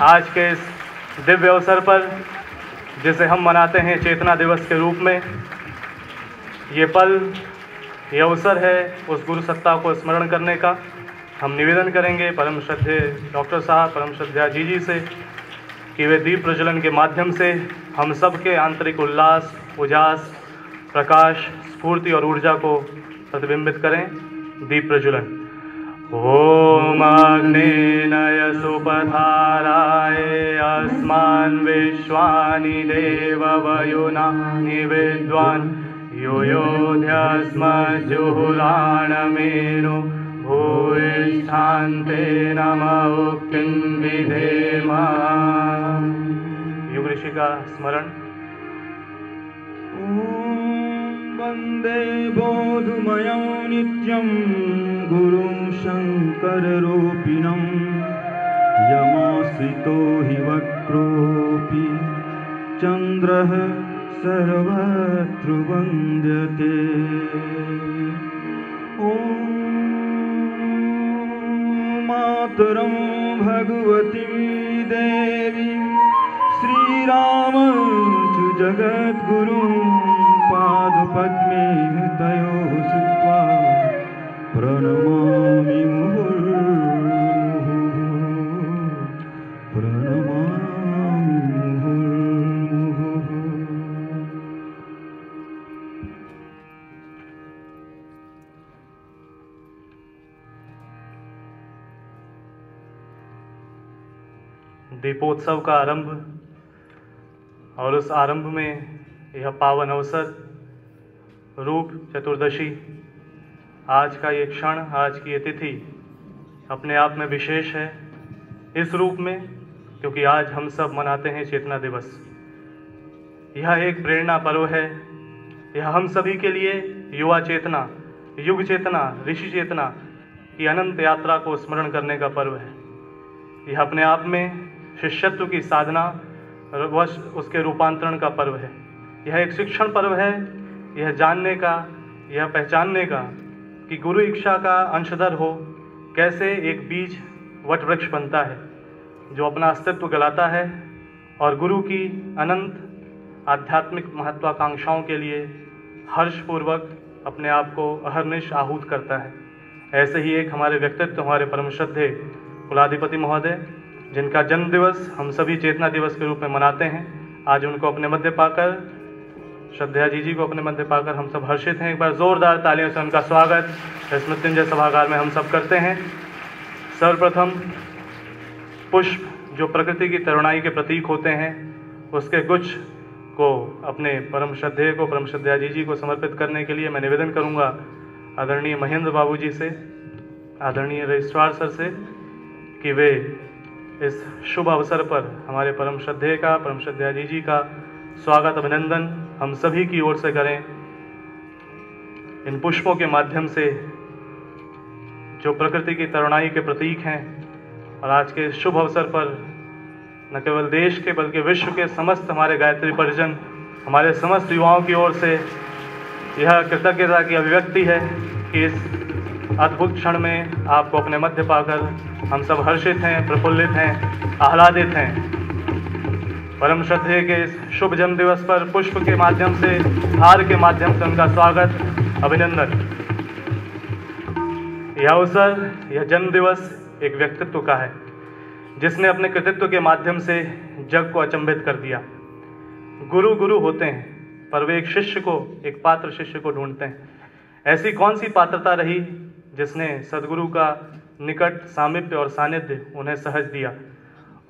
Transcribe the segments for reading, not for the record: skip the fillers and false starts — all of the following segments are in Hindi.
आज के इस दिव्य अवसर पर जिसे हम मनाते हैं चेतना दिवस के रूप में, ये पल, ये अवसर है उस गुरु सत्ता को स्मरण करने का। हम निवेदन करेंगे परम श्रद्धेय डॉक्टर साहब, परम श्रद्धेय जी से कि वे दीप प्रज्वलन के माध्यम से हम सबके आंतरिक उल्लास, उजास, प्रकाश, स्फूर्ति और ऊर्जा को प्रतिबिंबित करें। दीप प्रज्वलन। ओम अग्नेनय सुपधाराय अस्मान् विश्वानि देववयुनानि विद्वान् योयोध्यस्मज्जुहुराणमेनो भूयिष्ठान्ते नमः उक्तिं विधेम। युग ऋषि का स्मरण। वंदे बोधमयं नित्यं गुरुं शङ्कररूपिणं यमाश्रितो हि वक्रोऽपि चन्द्रः सर्वत्र वन्द्यते। ॐ मातरं भगवतीं देवीं श्रीरामं जगद्गुरुं पादपद्मे तयोः श्रुत्वा प्रणमामि मुहुर्मुहुः, प्रणमामि मुहुर्मुहुः। दीपोत्सव का आरंभ और उस आरंभ में यह पावन अवसर रूप चतुर्दशी, आज का ये क्षण, आज की ये तिथि अपने आप में विशेष है इस रूप में क्योंकि आज हम सब मनाते हैं चेतना दिवस। यह एक प्रेरणा पर्व है। यह हम सभी के लिए युवा चेतना, युग चेतना, ऋषि चेतना की अनंत यात्रा को स्मरण करने का पर्व है। यह अपने आप में शिष्यत्व की साधना व उसके रूपांतरण का पर्व है। यह एक शिक्षण पर्व है, यह जानने का, यह पहचानने का कि गुरु इच्छा का अंशधर हो कैसे एक बीज वट वृक्ष बनता है जो अपना अस्तित्व गलाता है और गुरु की अनंत आध्यात्मिक महत्वाकांक्षाओं के लिए हर्षपूर्वक अपने आप को अहर्निश आहूत करता है। ऐसे ही एक हमारे व्यक्तित्व, हमारे परम श्रद्धेय कुलाधिपति महोदय, जिनका जन्म दिवस हम सभी चेतना दिवस के रूप में मनाते हैं, आज उनको अपने मध्य पाकर, श्रद्धेय जी को अपने मध्य पाकर हम सब हर्षित हैं। एक बार जोरदार तालियों से उनका स्वागत इस मृत्युंजय सभागार में हम सब करते हैं। सर्वप्रथम पुष्प जो प्रकृति की तरुणाई के प्रतीक होते हैं, उसके गुच्छ को अपने परम श्रद्धेय को, परम श्रद्धेय जी को समर्पित करने के लिए मैं निवेदन करूंगा आदरणीय महेंद्र बाबू जी से, आदरणीय रजिस्ट्रार सर से कि वे इस शुभ अवसर पर हमारे परम श्रद्धेय का, परम श्रद्धेय जी का स्वागत, अभिनंदन हम सभी की ओर से करें। इन पुष्पों के माध्यम से जो प्रकृति की तरुणाई के प्रतीक हैं और आज के शुभ अवसर पर न केवल देश के बल्कि विश्व के समस्त हमारे गायत्री परिजन, हमारे समस्त युवाओं की ओर से यह कृतज्ञता की अभिव्यक्ति है कि इस अद्भुत क्षण में आपको अपने मध्य पाकर हम सब हर्षित हैं, प्रफुल्लित हैं, आह्लादित हैं। परम श्रद्धेय के इस शुभ जन्म दिवस पर पुष्प के माध्यम से, हार के माध्यम से उनका स्वागत, अभिनंदन। यह अवसर, यह जन्म दिवस एक व्यक्तित्व का है जिसने अपने कृतित्व के माध्यम से जग को अचंभित कर दिया। गुरु गुरु होते हैं पर वे एक शिष्य को, एक पात्र शिष्य को ढूंढते हैं। ऐसी कौन सी पात्रता रही जिसने सदगुरु का निकट सामीप्य और सानिध्य उन्हें सहज दिया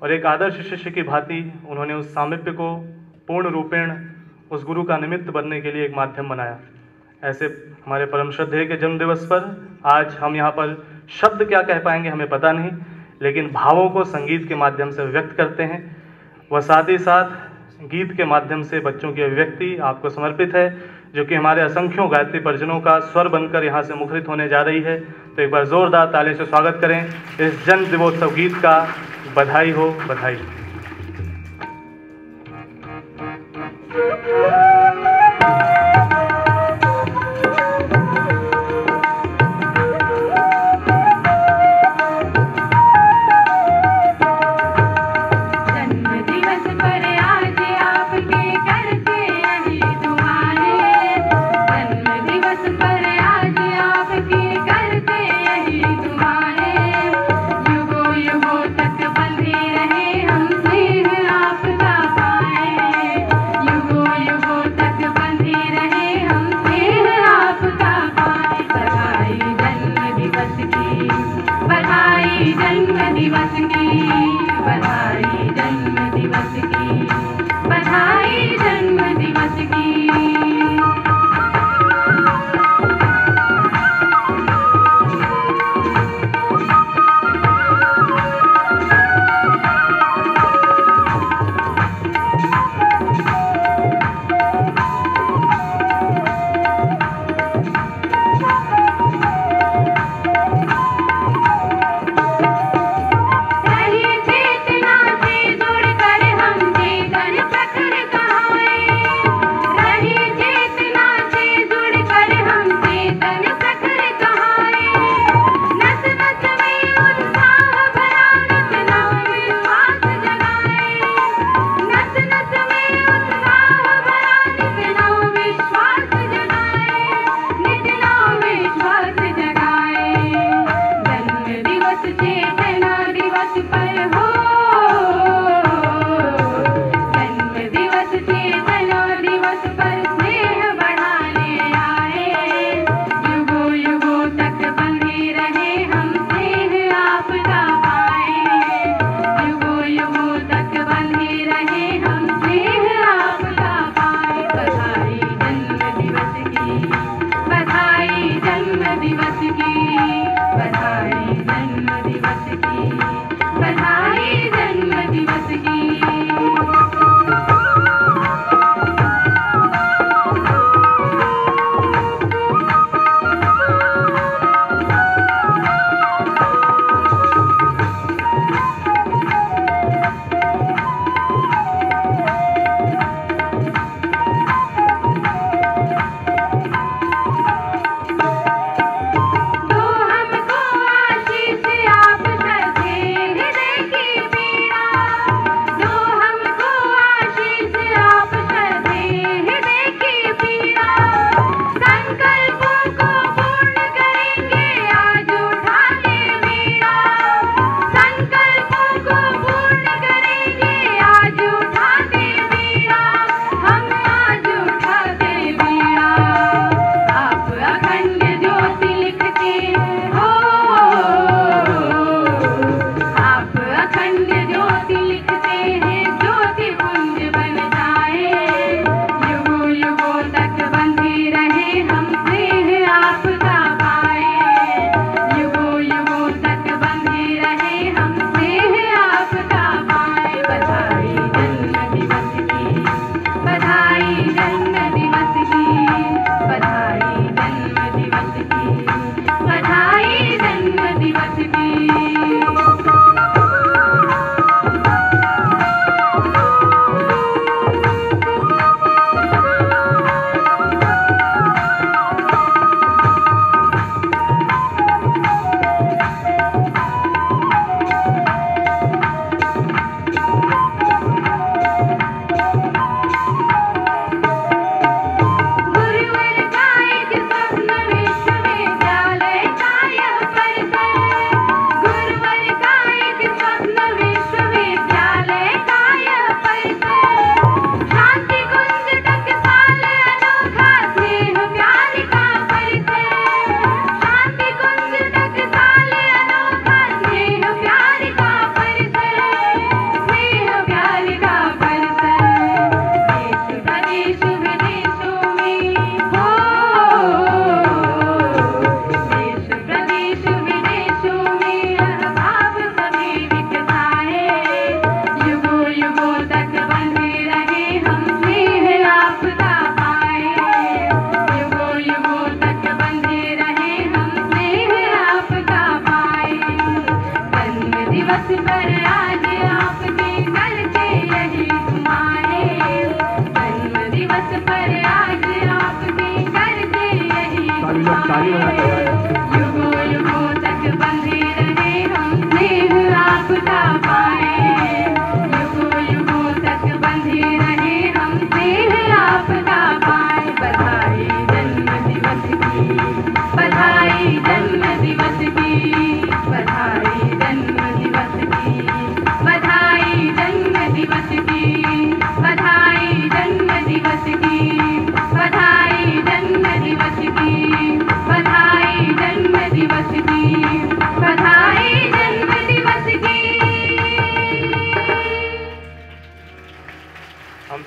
और एक आदर्श शिष्य की भांति उन्होंने उस सामीप्य को पूर्ण रूपेण उस गुरु का निमित्त बनने के लिए एक माध्यम बनाया। ऐसे हमारे परम श्रद्धेय के जन्म दिवस पर आज हम यहाँ पर शब्द क्या कह पाएंगे हमें पता नहीं, लेकिन भावों को संगीत के माध्यम से व्यक्त करते हैं। वह साथ ही साथ गीत के माध्यम से बच्चों की अभिव्यक्ति आपको समर्पित है, जो कि हमारे असंख्यों गायत्री परिजनों का स्वर बनकर यहाँ से मुखरित होने जा रही है। तो एक बार जोरदार ताली से स्वागत करें इस जन्म दिवोत्सव गीत का। बधाई हो, बधाई।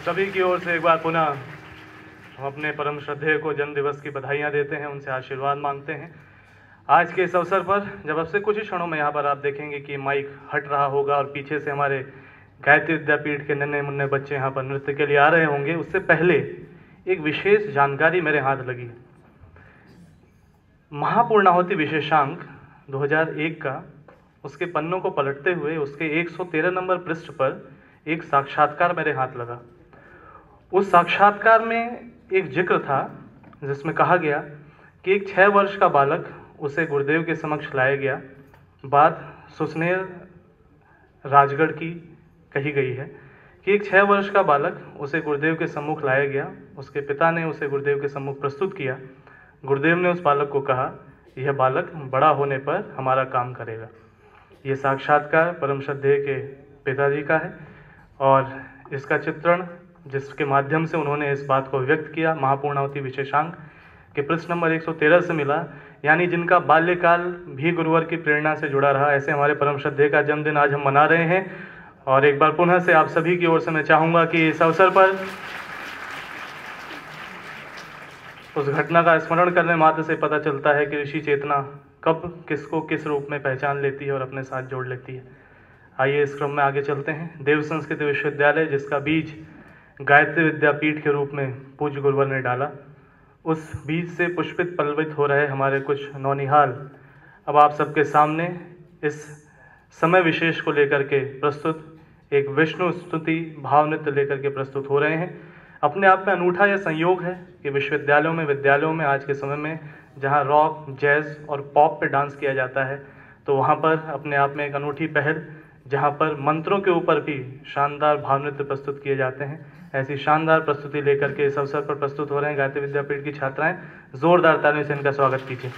सभी की ओर से एक बार पुनः हम अपने परम श्रद्धेय को जन्म दिवस की बधाइयाँ देते हैं, उनसे आशीर्वाद मांगते हैं। आज के इस अवसर पर जब अब से कुछ ही क्षणों में यहाँ पर आप देखेंगे कि माइक हट रहा होगा और पीछे से हमारे गायत्री विद्यापीठ के नन्हे मुन्ने बच्चे यहाँ पर नृत्य के लिए आ रहे होंगे, उससे पहले एक विशेष जानकारी मेरे हाथ लगी। महापूर्णाहुति विशेषांक 2001 का, उसके पन्नों को पलटते हुए उसके 113 नंबर पृष्ठ पर एक साक्षात्कार मेरे हाथ लगा। उस साक्षात्कार में एक जिक्र था जिसमें कहा गया कि एक 6 वर्ष का बालक उसे गुरुदेव के समक्ष लाया गया। बात सुसनेर राजगढ़ की कही गई है कि एक 6 वर्ष का बालक उसे गुरुदेव के सम्मुख लाया गया। उसके पिता ने उसे गुरुदेव के सम्मुख प्रस्तुत किया। गुरुदेव ने उस बालक को कहा, यह बालक बड़ा होने पर हमारा काम करेगा। ये साक्षात्कार परम श्रद्धेय के पिताजी का है और इसका चित्रण जिसके माध्यम से उन्होंने इस बात को व्यक्त किया महापूर्णाहुति विशेषांक के पृष्ठ नंबर 113 से मिला, यानी जिनका बाल्यकाल भी गुरुवर की प्रेरणा से जुड़ा रहा। ऐसे हमारे परम श्रद्धेय का जन्मदिन आज हम मना रहे हैं और एक बार पुनः से आप सभी की ओर से मैं चाहूँगा कि इस अवसर पर उस घटना का स्मरण करने मात्र से पता चलता है कि ऋषि चेतना कब किसको किस रूप में पहचान लेती है और अपने साथ जोड़ लेती है। आइए इस क्रम में आगे चलते हैं। देव संस्कृत विश्वविद्यालय, जिसका बीज गायत्री विद्यापीठ के रूप में पूज्य गुरुवर ने डाला, उस बीज से पुष्पित पल्लवित हो रहे हमारे कुछ नौनिहाल अब आप सबके सामने इस समय विशेष को लेकर के प्रस्तुत एक विष्णु स्तुति भाव नृत्य लेकर के प्रस्तुत हो रहे हैं। अपने आप में अनूठा यह संयोग है कि विद्यालयों में आज के समय में जहां रॉक, जैज और पॉप पे डांस किया जाता है, तो वहां पर अपने आप में एक अनूठी पहल, जहां पर मंत्रों के ऊपर भी शानदार भाव नृत्य प्रस्तुत किए जाते हैं। ऐसी शानदार प्रस्तुति लेकर के इस अवसर पर प्रस्तुत हो रहे हैं गायत्री विद्यापीठ की छात्राएं। जोरदार तालियों से इनका स्वागत कीजिए।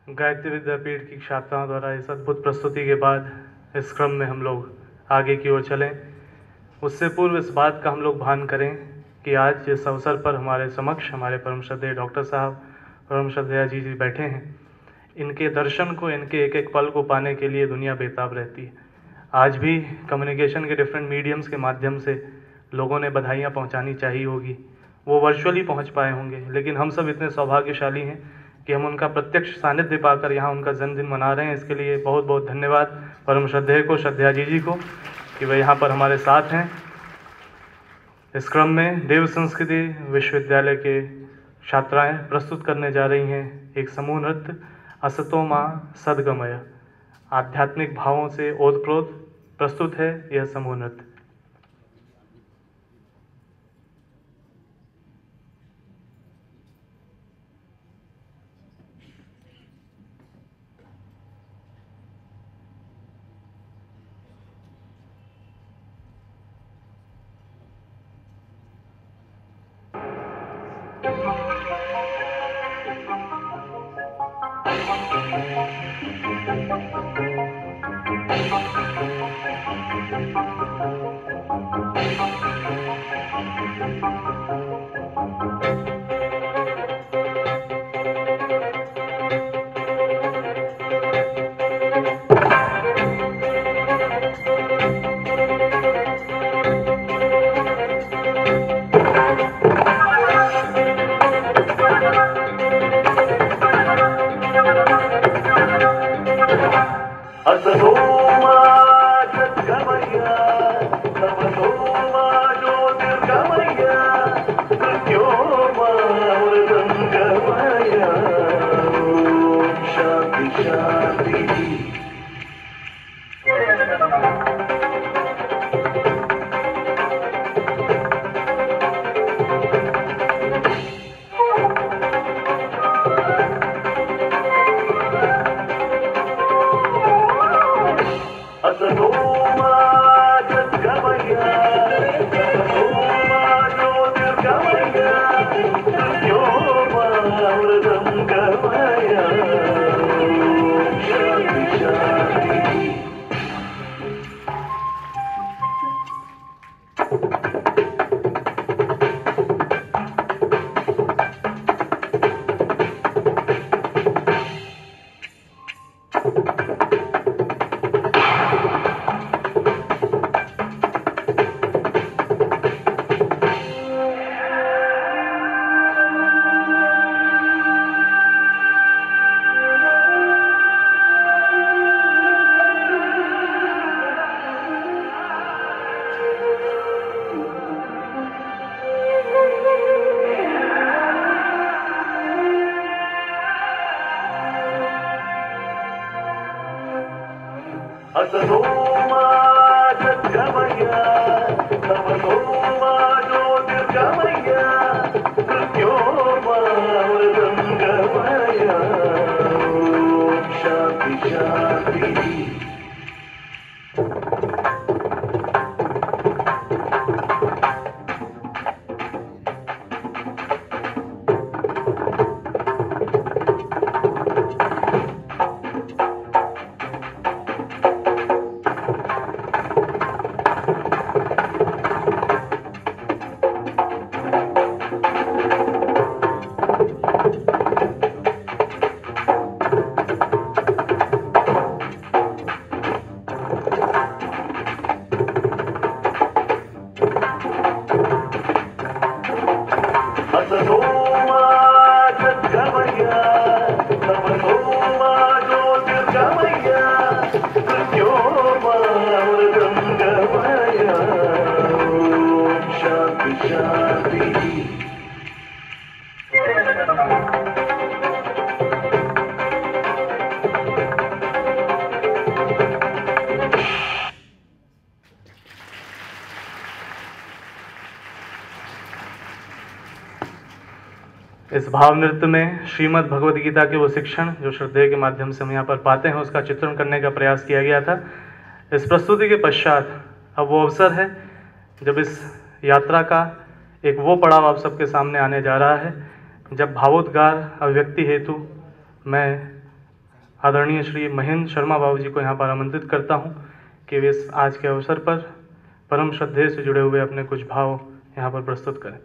गायत्री विद्यापीठ की छात्राओं द्वारा इस अद्भुत प्रस्तुति के बाद इस क्रम में हम लोग आगे की ओर चलें। उससे पूर्व इस बात का हम लोग भान करें कि आज इस अवसर पर हमारे समक्ष हमारे परम श्रद्धेय डॉक्टर साहब, परम श्रद्धेय जी बैठे हैं। इनके दर्शन को, इनके एक एक पल को पाने के लिए दुनिया बेताब रहती है। आज भी कम्युनिकेशन के डिफरेंट मीडियम्स के माध्यम से लोगों ने बधाइयाँ पहुँचानी चाहिए होगी, वो वर्चुअली पहुँच पाए होंगे, लेकिन हम सब इतने सौभाग्यशाली हैं कि हम उनका प्रत्यक्ष सानिध्य पाकर यहाँ उनका जन्मदिन मना रहे हैं। इसके लिए बहुत बहुत धन्यवाद परम श्रद्धेय को, श्रद्धेया जी को, कि वे यहाँ पर हमारे साथ हैं। इस क्रम में देव संस्कृति विश्वविद्यालय के छात्राएं प्रस्तुत करने जा रही हैं एक समूह नृत्य असतो मां सद्गमय। आध्यात्मिक भावों से ओतप्रोत प्रस्तुत है यह समूह नृत्य। इस भाव नृत्य में श्रीमद् भगवद गीता के वो शिक्षण जो श्रद्धेय के माध्यम से हम यहाँ पर पाते हैं, उसका चित्रण करने का प्रयास किया गया था। इस प्रस्तुति के पश्चात अब वो अवसर है जब इस यात्रा का एक वो पड़ाव आप सबके सामने आने जा रहा है, जब भावोद्गार अभिव्यक्ति हेतु मैं आदरणीय श्री महेंद्र शर्मा बाबू जी को यहाँ पर आमंत्रित करता हूँ कि वे इस आज के अवसर पर परम श्रद्धेय से जुड़े हुए अपने कुछ भाव यहाँ पर प्रस्तुत करें।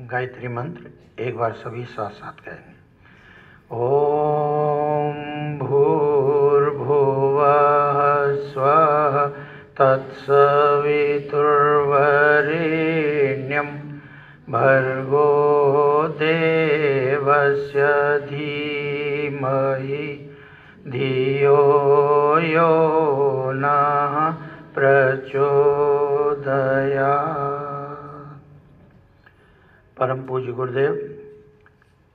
गायत्री मंत्र एक बार सभी साथ साथ कहेंगे। ओम भूर्भुवः स्वः तत्सवितुर्वरेण्यं भर्गो देवस्य धीमहि धियो यो नः प्रचोदयात्। परम पूज्य गुरुदेव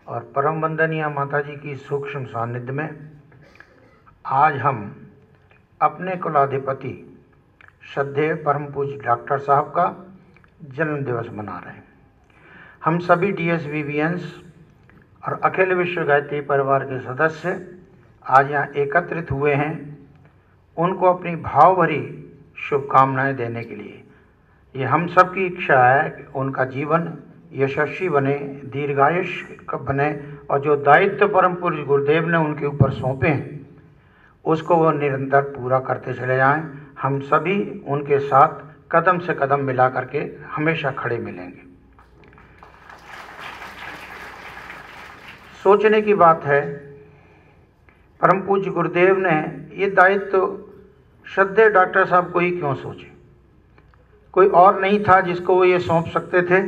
और परम वंदनीय माता जी की सूक्ष्म सानिध्य में आज हम अपने कुलाधिपति श्रद्धेय परम पूज्य डॉक्टर साहब का जन्म दिवस मना रहे हैं। हम सभी DSVBNs और अखिल विश्व गायत्री परिवार के सदस्य आज यहाँ एकत्रित हुए हैं उनको अपनी भाव भरी शुभकामनाएं देने के लिए। ये हम सब की इच्छा है कि उनका जीवन यशस्वी बने, दीर्घायुष बने और जो दायित्व परम पूज्य गुरुदेव ने उनके ऊपर सौंपे हैं उसको वो निरंतर पूरा करते चले जाएं। हम सभी उनके साथ कदम से कदम मिला करके हमेशा खड़े मिलेंगे। सोचने की बात है, परम पूज्य गुरुदेव ने ये दायित्व श्रद्धेय डॉक्टर साहब को ही क्यों सोचे? कोई और नहीं था जिसको वो ये सौंप सकते थे।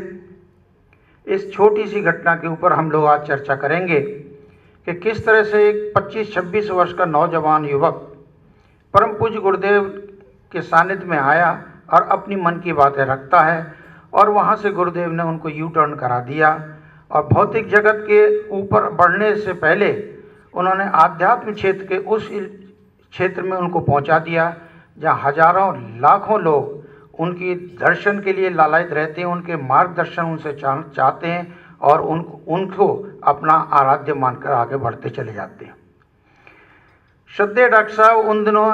इस छोटी सी घटना के ऊपर हम लोग आज चर्चा करेंगे कि किस तरह से एक 25-26 वर्ष का नौजवान युवक परम पूज्य गुरुदेव के सानिध्य में आया और अपनी मन की बातें रखता है और वहाँ से गुरुदेव ने उनको यू टर्न करा दिया और भौतिक जगत के ऊपर बढ़ने से पहले उन्होंने आध्यात्मिक क्षेत्र के उस क्षेत्र में उनको पहुँचा दिया जहाँ हजारों लाखों लोग उनकी दर्शन के लिए लालायित रहते हैं, उनके मार्गदर्शन उनसे चाहते हैं और उनको अपना आराध्य मानकर आगे बढ़ते चले जाते हैं। श्रद्धेय डॉक्टर साहब उन दिनों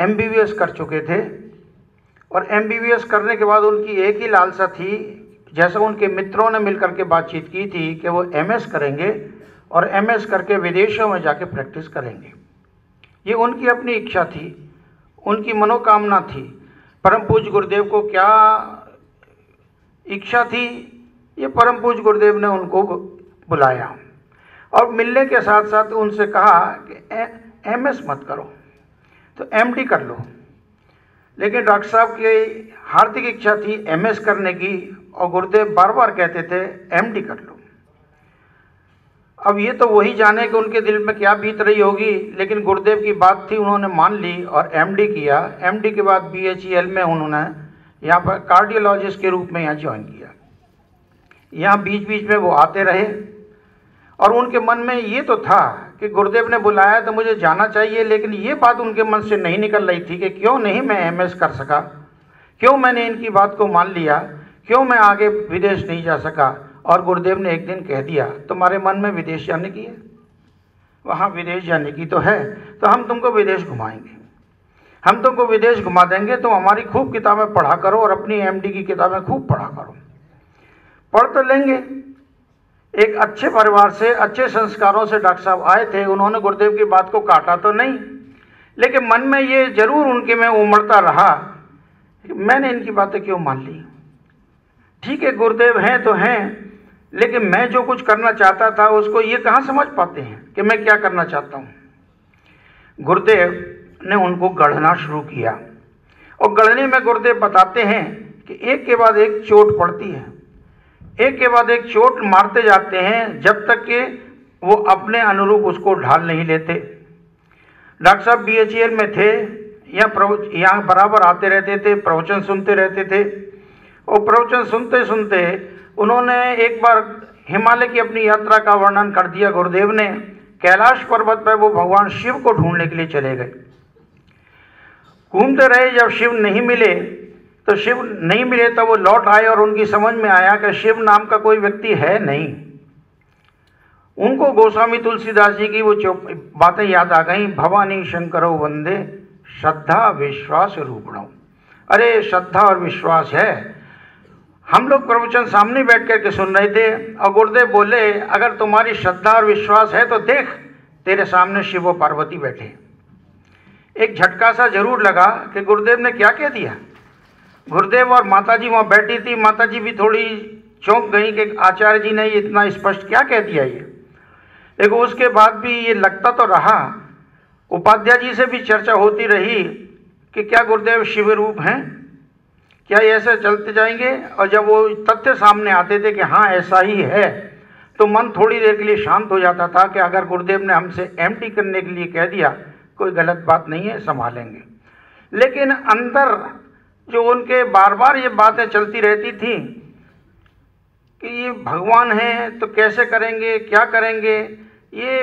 MBBS कर चुके थे और MBBS करने के बाद उनकी एक ही लालसा थी, जैसा उनके मित्रों ने मिलकर के बातचीत की थी कि वो MS करेंगे और MS करके विदेशों में जाके प्रैक्टिस करेंगे। ये उनकी अपनी इच्छा थी, उनकी मनोकामना थी। परम पूज्य गुरुदेव को क्या इच्छा थी, ये परम पूज्य गुरुदेव ने उनको बुलाया और मिलने के साथ साथ उनसे कहा कि MS मत करो तो MD कर लो। लेकिन डॉक्टर साहब की हार्दिक इच्छा थी MS करने की और गुरुदेव बार बार कहते थे MD कर लो। अब ये तो वही जाने कि उनके दिल में क्या बीत रही होगी, लेकिन गुरुदेव की बात थी, उन्होंने मान ली और MD किया। MD के बाद BHEL में उन्होंने यहाँ पर कार्डियोलॉजिस्ट के रूप में यहाँ ज्वाइन किया। यहाँ बीच बीच में वो आते रहे और उनके मन में ये तो था कि गुरुदेव ने बुलाया तो मुझे जाना चाहिए, लेकिन ये बात उनके मन से नहीं निकल रही थी कि क्यों नहीं मैं MS कर सका, क्यों मैंने इनकी बात को मान लिया, क्यों मैं आगे विदेश नहीं जा सका। और गुरुदेव ने एक दिन कह दिया तुम्हारे मन में विदेश जाने की है, वहाँ विदेश जाने की तो है, तो हम तुमको विदेश घुमाएंगे, हम तुमको विदेश घुमा देंगे, तुम हमारी खूब किताबें पढ़ा करो और अपनी MD की किताबें खूब पढ़ा करो। पढ़ तो लेंगे। एक अच्छे परिवार से, अच्छे संस्कारों से डॉक्टर साहब आए थे, उन्होंने गुरुदेव की बात को काटा तो नहीं, लेकिन मन में ये जरूर उनके में उमड़ता रहा मैंने इनकी बातें क्यों मान ली। ठीक है, गुरुदेव हैं तो हैं, लेकिन मैं जो कुछ करना चाहता था उसको ये कहाँ समझ पाते हैं कि मैं क्या करना चाहता हूँ। गुरुदेव ने उनको गढ़ना शुरू किया और गढ़ने में गुरुदेव बताते हैं कि एक के बाद एक चोट पड़ती है। एक के बाद एक चोट मारते जाते हैं जब तक कि वो अपने अनुरूप उसको ढाल नहीं लेते। डॉक्टर साहब BHEL में थे, यहाँ बराबर आते रहते थे, प्रवचन सुनते रहते थे। और प्रवचन सुनते सुनते उन्होंने एक बार हिमालय की अपनी यात्रा का वर्णन कर दिया। गुरुदेव ने कैलाश पर्वत पर वो भगवान शिव को ढूंढने के लिए चले गए। घूमते रहे, जब शिव नहीं मिले तो वो लौट आए और उनकी समझ में आया कि शिव नाम का कोई व्यक्ति है नहीं। उनको गोस्वामी तुलसीदास जी की वो बातें याद आ गई, भवानी शंकरो वंदे श्रद्धा विश्वास रूपणो। अरे श्रद्धा और विश्वास है। हम लोग प्रवचन सामने बैठ कर के सुन रहे थे और गुरुदेव बोले, अगर तुम्हारी श्रद्धा और विश्वास है तो देख, तेरे सामने शिव और पार्वती बैठे। एक झटका सा जरूर लगा कि गुरुदेव ने क्या कह दिया। गुरुदेव और माताजी वहाँ बैठी थी, माताजी भी थोड़ी चौंक गई कि आचार्य जी ने इतना स्पष्ट क्या कह दिया ये। लेकिन उसके बाद भी ये लगता तो रहा, उपाध्याय जी से भी चर्चा होती रही कि क्या गुरुदेव शिव रूप हैं, क्या ये ऐसे चलते जाएंगे। और जब वो तथ्य सामने आते थे कि हाँ ऐसा ही है, तो मन थोड़ी देर के लिए शांत हो जाता था कि अगर गुरुदेव ने हमसे एम्प्टी करने के लिए कह दिया, कोई गलत बात नहीं है, संभालेंगे। लेकिन अंदर जो उनके बार बार ये बातें चलती रहती थी कि ये भगवान हैं तो कैसे करेंगे, क्या करेंगे। ये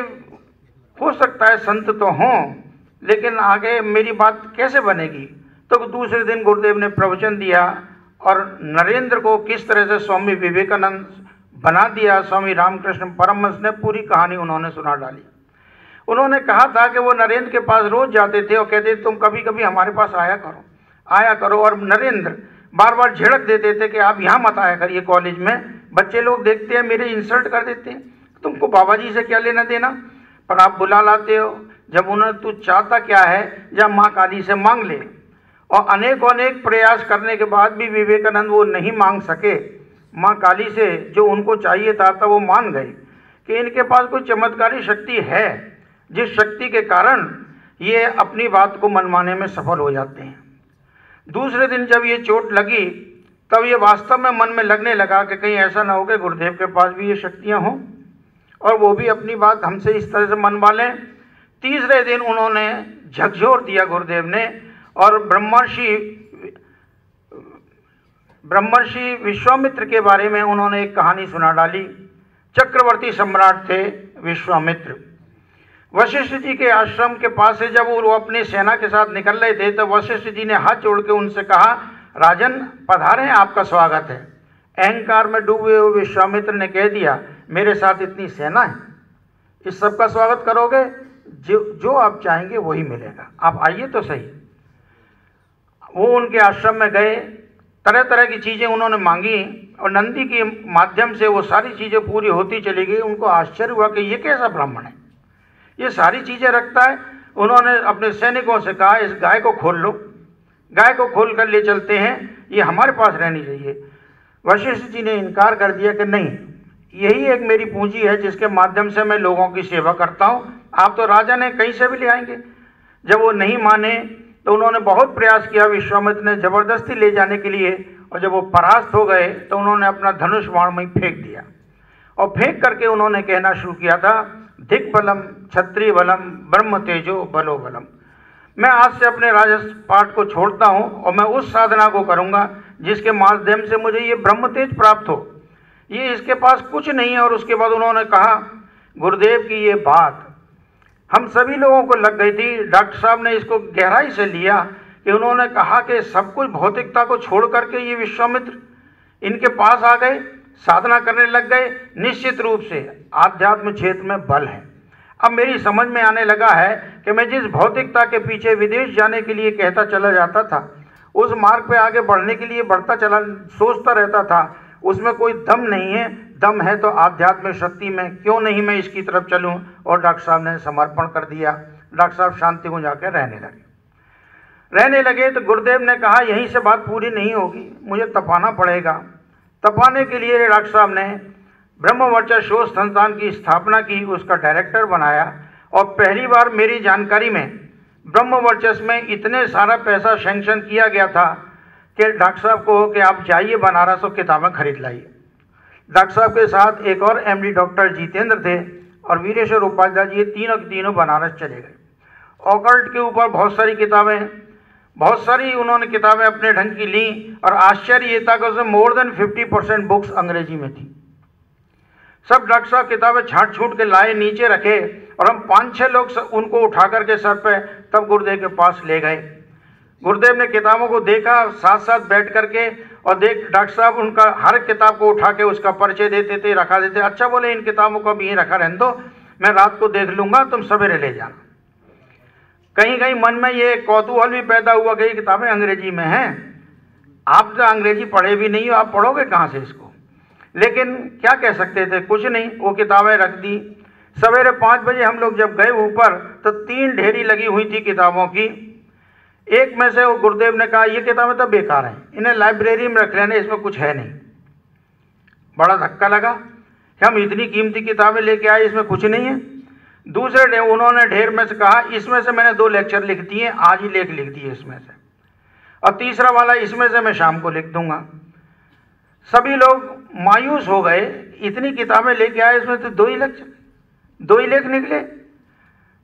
हो सकता है संत तो हों, लेकिन आगे मेरी बात कैसे बनेगी। तो दूसरे दिन गुरुदेव ने प्रवचन दिया और नरेंद्र को किस तरह से स्वामी विवेकानंद बना दिया, स्वामी रामकृष्ण परमहंस ने पूरी कहानी उन्होंने सुना डाली। उन्होंने कहा था कि वो नरेंद्र के पास रोज जाते थे और कहते तुम कभी कभी हमारे पास आया करो। और नरेंद्र बार बार झिड़क देते थे कि आप यहाँ मत आया करिए, कॉलेज में बच्चे लोग देखते हैं, मेरे इंसल्ट कर देते हैं, तुमको बाबा जी से क्या लेना देना, पर आप बुला लाते हो। जब उन्होंने तू चाहता क्या है, जब माँ काली से मांग ले। और अनेक प्रयास करने के बाद भी विवेकानंद वो नहीं मांग सके माँ काली से, जो उनको चाहिए था, तब वो मान गए कि इनके पास कोई चमत्कारी शक्ति है, जिस शक्ति के कारण ये अपनी बात को मनवाने में सफल हो जाते हैं। दूसरे दिन जब ये चोट लगी, तब ये वास्तव में मन में लगने लगा कि कहीं ऐसा ना हो कि गुरुदेव के पास भी ये शक्तियाँ हों और वो भी अपनी बात हमसे इस तरह से मनवा लें। तीसरे दिन उन्होंने झकझोर दिया गुरुदेव ने, और ब्रह्मर्षि विश्वामित्र के बारे में उन्होंने एक कहानी सुना डाली। चक्रवर्ती सम्राट थे विश्वामित्र। वशिष्ठ जी के आश्रम के पास से जब वो अपनी सेना के साथ निकल रहे थे, तो वशिष्ठ जी ने हाथ जोड़ के उनसे कहा, राजन पधारे, आपका स्वागत है। अहंकार में डूबे हुए विश्वामित्र ने कह दिया, मेरे साथ इतनी सेना है, इस सब का स्वागत करोगे, जो आप चाहेंगे वही मिलेगा, आप आइए तो सही। वो उनके आश्रम में गए, तरह तरह की चीज़ें उन्होंने मांगी और नंदी के माध्यम से वो सारी चीज़ें पूरी होती चली गई। उनको आश्चर्य हुआ कि ये कैसा ब्राह्मण है, ये सारी चीज़ें रखता है। उन्होंने अपने सैनिकों से कहा, इस गाय को खोल लो, गाय को खोल कर ले चलते हैं, ये हमारे पास रहनी चाहिए। वशिष्ठ जी ने इनकार कर दिया कि नहीं, यही एक मेरी पूंजी है जिसके माध्यम से मैं लोगों की सेवा करता हूँ, आप तो राजा ने कहीं से भी ले आएंगे। जब वो नहीं माने तो उन्होंने बहुत प्रयास किया विश्वामित्र ने ज़बरदस्ती ले जाने के लिए, और जब वो परास्त हो गए तो उन्होंने अपना धनुष बाण में फेंक दिया। और फेंक करके उन्होंने कहना शुरू किया था, धिक बलम क्षत्रिय बलम ब्रह्म तेजो बलो बलम। मैं आज से अपने राजपाट को छोड़ता हूँ और मैं उस साधना को करूँगा जिसके माध्यम से मुझे ये ब्रह्म तेज प्राप्त हो, ये इसके पास कुछ नहीं है। और उसके बाद उन्होंने कहा, गुरुदेव की ये बात हम सभी लोगों को लग गई थी। डॉक्टर साहब ने इसको गहराई से लिया कि उन्होंने कहा कि सब कुछ भौतिकता को छोड़ करके ये विश्वामित्र इनके पास आ गए, साधना करने लग गए। निश्चित रूप से आध्यात्म क्षेत्र में बल है। अब मेरी समझ में आने लगा है कि मैं जिस भौतिकता के पीछे विदेश जाने के लिए कहता चला जाता था, उस मार्ग पे आगे बढ़ने के लिए बढ़ता चला सोचता रहता था, उसमें कोई दम नहीं है। दम है तो आध्यात्मिक शक्ति में, क्यों नहीं मैं इसकी तरफ चलूं। और डॉक्टर साहब ने समर्पण कर दिया। डॉक्टर साहब शांति को जाकर रहने लगे। तो गुरुदेव ने कहा, यहीं से बात पूरी नहीं होगी, मुझे तपाना पड़ेगा। तपाने के लिए डॉक्टर साहब ने ब्रह्मवर्चस्व शोध संस्थान की स्थापना की, उसका डायरेक्टर बनाया। और पहली बार मेरी जानकारी में ब्रह्मवर्चस्व में इतने सारा पैसा सैंक्शन किया गया था कि डॉक्टर साहब को कि आप जाइए बनारस और किताबें खरीद लाइए। डॉक्टर साहब के साथ एक और एमडी डॉक्टर जितेंद्र थे और वीरेश्वर उपाध्याय जी, ये तीनों के तीनों बनारस चले गए। ऑकल्ट के ऊपर बहुत सारी किताबें, बहुत सारी उन्होंने किताबें अपने ढंग की ली और आश्चर्य ये था कि उसमें मोर देन 50% बुक्स अंग्रेजी में थी। सब डॉक्टर साहब किताबें छांट छूट के लाए, नीचे रखे और हम 5-6 लोग उनको उठा करके सर पे तब गुरुदेव के पास ले गए। गुरुदेव ने किताबों को देखा, साथ साथ बैठ करके और डॉक्टर साहब उनका हर किताब को उठा के उसका परिचय देते थे, रखा देते। अच्छा बोले, इन किताबों को अब यहीं रखा रहने दो, मैं रात को देख लूँगा, तुम सवेरे ले जाना। कहीं कहीं मन में ये कौतूहल भी पैदा हुआ कि ये किताबें अंग्रेजी में हैं, आप तो अंग्रेजी पढ़े भी नहीं हो, आप पढ़ोगे कहाँ से इसको। लेकिन क्या कह सकते थे, कुछ नहीं, वो किताबें रख दी। सवेरे 5 बजे हम लोग जब गए ऊपर तो 3 ढेरी लगी हुई थी किताबों की। एक में से वो गुरुदेव ने कहा, ये किताबें तो बेकार हैं, इन्हें लाइब्रेरी में रख लेना, इसमें कुछ है नहीं। बड़ा धक्का लगा कि हम इतनी कीमती किताबें लेके आए, इसमें कुछ नहीं है। दूसरे उन्होंने ढेर में से कहा, इसमें से मैंने 2 लेक्चर लिख दिए, आज ही लिख दिए इसमें से, और तीसरा वाला इसमें से मैं शाम को लिख दूंगा। सभी लोग मायूस हो गए, इतनी किताबें लेके आए, इसमें तो 2 ही लेक्चर, 2 ही लेख निकले।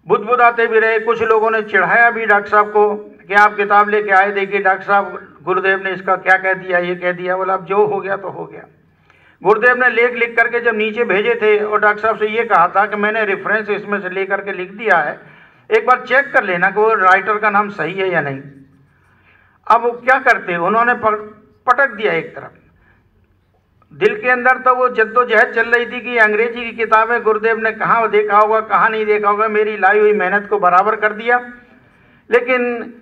बुदबुदाते भी रहे, कुछ लोगों ने चिढ़ाया भी डॉक्टर साहब को कि आप किताब लेके आए, देखिए डॉक्टर साहब गुरुदेव ने इसका क्या कह दिया, ये कह दिया। बोला अब जो हो गया तो हो गया। गुरुदेव ने लेख लिख करके जब नीचे भेजे थे और डॉक्टर साहब से ये कहा था कि मैंने रेफरेंस इसमें से लेकर के लिख दिया है, एक बार चेक कर लेना कि वो राइटर का नाम सही है या नहीं। अब वो क्या करते, उन्होंने पटक दिया एक तरफ। दिल के अंदर तो वो जद्दोजहद चल रही थी कि अंग्रेजी की किताबें गुरुदेव ने कहाँ देखा होगा, कहाँ नहीं देखा होगा, मेरी लाई हुई मेहनत को बराबर कर दिया। लेकिन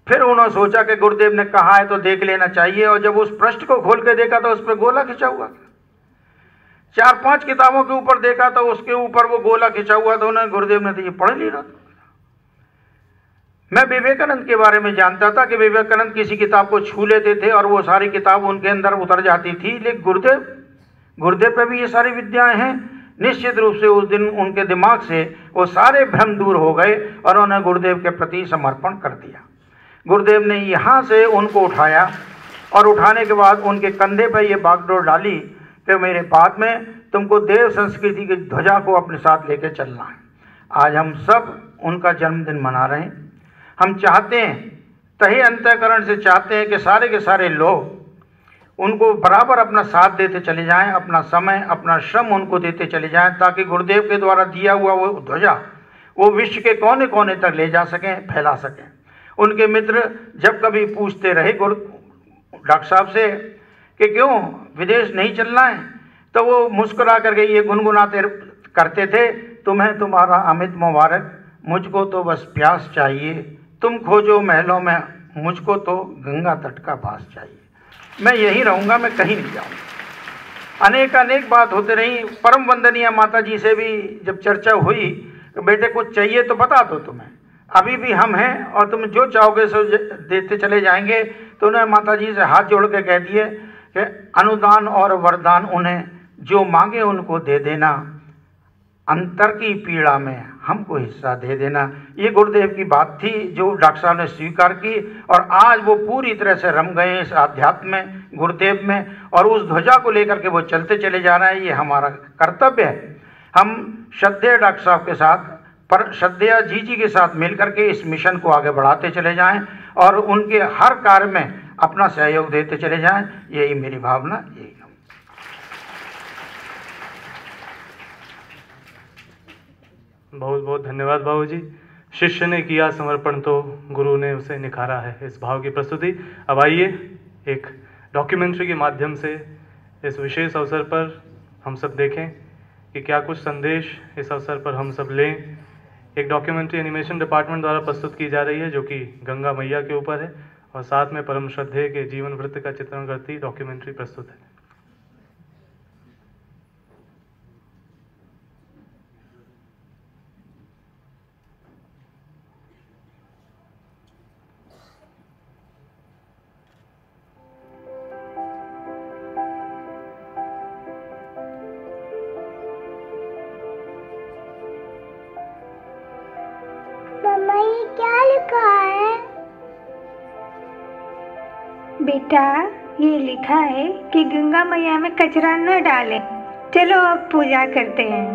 फिर उन्होंने सोचा कि गुरुदेव ने कहा है तो देख लेना चाहिए, और जब उस पृष्ठ को खोल के देखा तो उस पर गोला खिंचा हुआ। 4-5 किताबों के ऊपर देखा तो उसके ऊपर वो गोला खिंचा हुआ, तो उन्होंने गुरुदेव ने तो ये पढ़ ली। मैं विवेकानंद के बारे में जानता था कि विवेकानंद किसी किताब को छू लेते थे और वो सारी किताब उनके अंदर उतर जाती थी, लेकिन गुरुदेव पे भी ये सारी विद्याएं हैं। निश्चित रूप से उस दिन उनके दिमाग से वो सारे भ्रम दूर हो गए और उन्होंने गुरुदेव के प्रति समर्पण कर दिया। गुरुदेव ने यहाँ से उनको उठाया और उठाने के बाद उनके कंधे पर ये बागडोर डाली कि मेरे बाद में तुमको देव संस्कृति की ध्वजा को अपने साथ लेके चलना है। आज हम सब उनका जन्मदिन मना रहे हैं। हम चाहते हैं, तहे अंतःकरण से चाहते हैं कि सारे के सारे लोग उनको बराबर अपना साथ देते चले जाएं, अपना समय, अपना श्रम उनको देते चले जाएं, ताकि गुरुदेव के द्वारा दिया हुआ वो ध्वजा वो विश्व के कोने कोने तक ले जा सकें, फैला सकें। उनके मित्र जब कभी पूछते रहे डॉक्टर साहब से कि क्यों विदेश नहीं चलना है, तो वो मुस्कुरा करके ये गुनगुनाते करते थे, तुम्हें तुम्हारा अमित मुबारक, मुझको तो बस प्यास चाहिए, तुम खोजो महलों में, मुझको तो गंगा तट का बास चाहिए। मैं यहीं रहूँगा, मैं कहीं नहीं जाऊँगा। अनेक बात होती रही। परम वंदनीय माता जी से भी जब चर्चा हुई तो बेटे कुछ चाहिए तो बता दो, तुम्हें अभी भी हम हैं और तुम जो चाहोगे सो देते चले जाएंगे। तो उन्होंने माता जी से हाथ जोड़ के कह दिए कि अनुदान और वरदान उन्हें जो मांगे उनको दे देना, अंतर की पीड़ा में हमको हिस्सा दे देना। ये गुरुदेव की बात थी जो डॉक्टर साहब ने स्वीकार की, और आज वो पूरी तरह से रम गए इस आध्यात्म में, गुरुदेव में, और उस ध्वजा को लेकर के वो चलते चले जा रहे हैं। ये हमारा कर्तव्य है। हम श्रद्धेय डॉक्टर साहब के साथ, पर श्रद्धेय जी के साथ मिलकर के इस मिशन को आगे बढ़ाते चले जाएं और उनके हर कार्य में अपना सहयोग देते चले जाएं। यही मेरी भावना, यही। बहुत बहुत धन्यवाद बाबूजी। शिष्य ने किया समर्पण तो गुरु ने उसे निखारा है, इस भाव की प्रस्तुति। अब आइए एक डॉक्यूमेंट्री के माध्यम से इस विशेष अवसर पर हम सब देखें कि क्या कुछ संदेश इस अवसर पर हम सब लें। एक डॉक्यूमेंट्री एनिमेशन डिपार्टमेंट द्वारा प्रस्तुत की जा रही है जो कि गंगा मैया के ऊपर है, और साथ में परम श्रद्धेय के जीवन वृत्त का चित्रण करती डॉक्यूमेंट्री प्रस्तुत है। बेटा ये लिखा है कि गंगा मैया में कचरा न डालें। चलो अब पूजा करते हैं।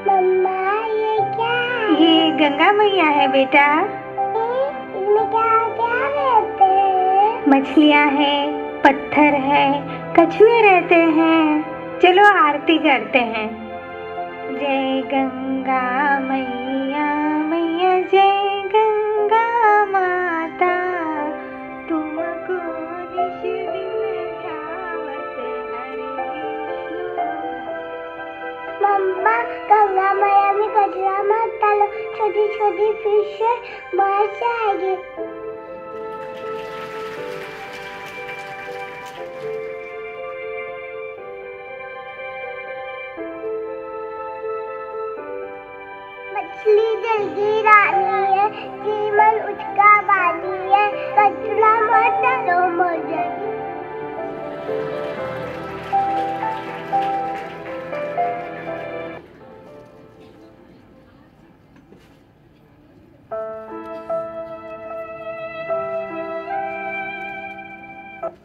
मम्मा ये क्या है? ये गंगा मैया है बेटा। इसमें क्या क्या रहते हैं? मछलियाँ हैं, पत्थर है, कछुए रहते हैं। चलो आरती करते हैं। जय गंगा मैया मैया जय गंगा माता, तुमको निश दिन ध्यावत हरे विष्णु। मम्मा गंगा मैया में कचरा मत डालो, छोटी छोटी फिश मर जाएगी। मछली जल की रानी है, जीवन उसका बानी है, कचरा मत डालो मर जाएगी।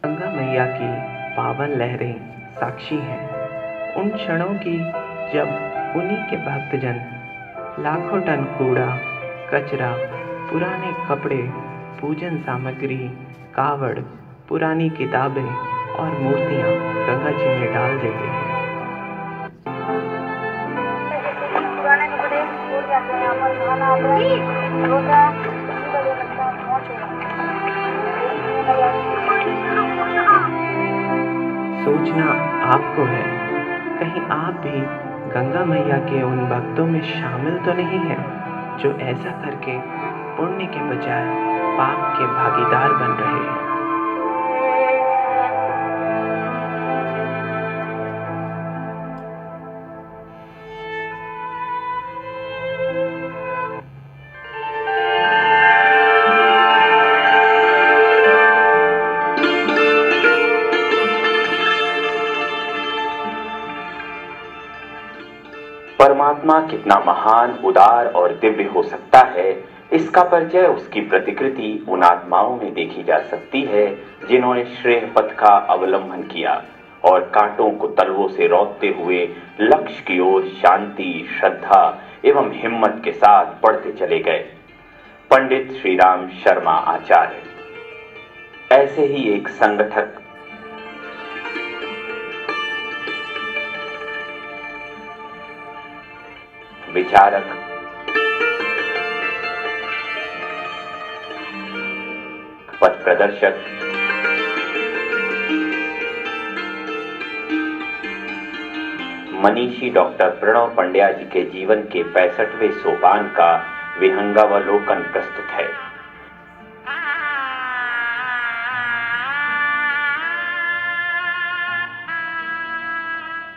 गंगा मैया की पावन लहरें साक्षी हैं उन क्षणों की जब उन्हीं के भक्तजन लाखों टन कूड़ा, कचरा, पुराने कपड़े, पूजन सामग्री, कावड़, पुरानी किताबें और मूर्तियां गंगा जी में डाल देते हैं। पुराने कपड़े हो जाते हैं, अपन खाना रोजा सोचना आपको है, कहीं आप भी गंगा मैया के उन भक्तों में शामिल तो नहीं हैं जो ऐसा करके पुण्य के बजाय पाप के भागीदार बन रहे हैं। परमात्मा कितना महान, उदार और दिव्य हो सकता है, इसका परिचय उसकी प्रतिकृति उन आत्माओं में देखी जा सकती है जिन्होंने श्रेय पथ का अवलंबन किया और कांटों को तलवों से रौंदते हुए लक्ष्य की ओर शांति, श्रद्धा एवं हिम्मत के साथ बढ़ते चले गए। पंडित श्रीराम शर्मा आचार्य ऐसे ही एक संगठक, विचारक, पथ प्रदर्शक, मनीषी डॉक्टर प्रणव पंड्या जी के जीवन के 65वें सोपान का विहंगावलोकन प्रस्तुत है।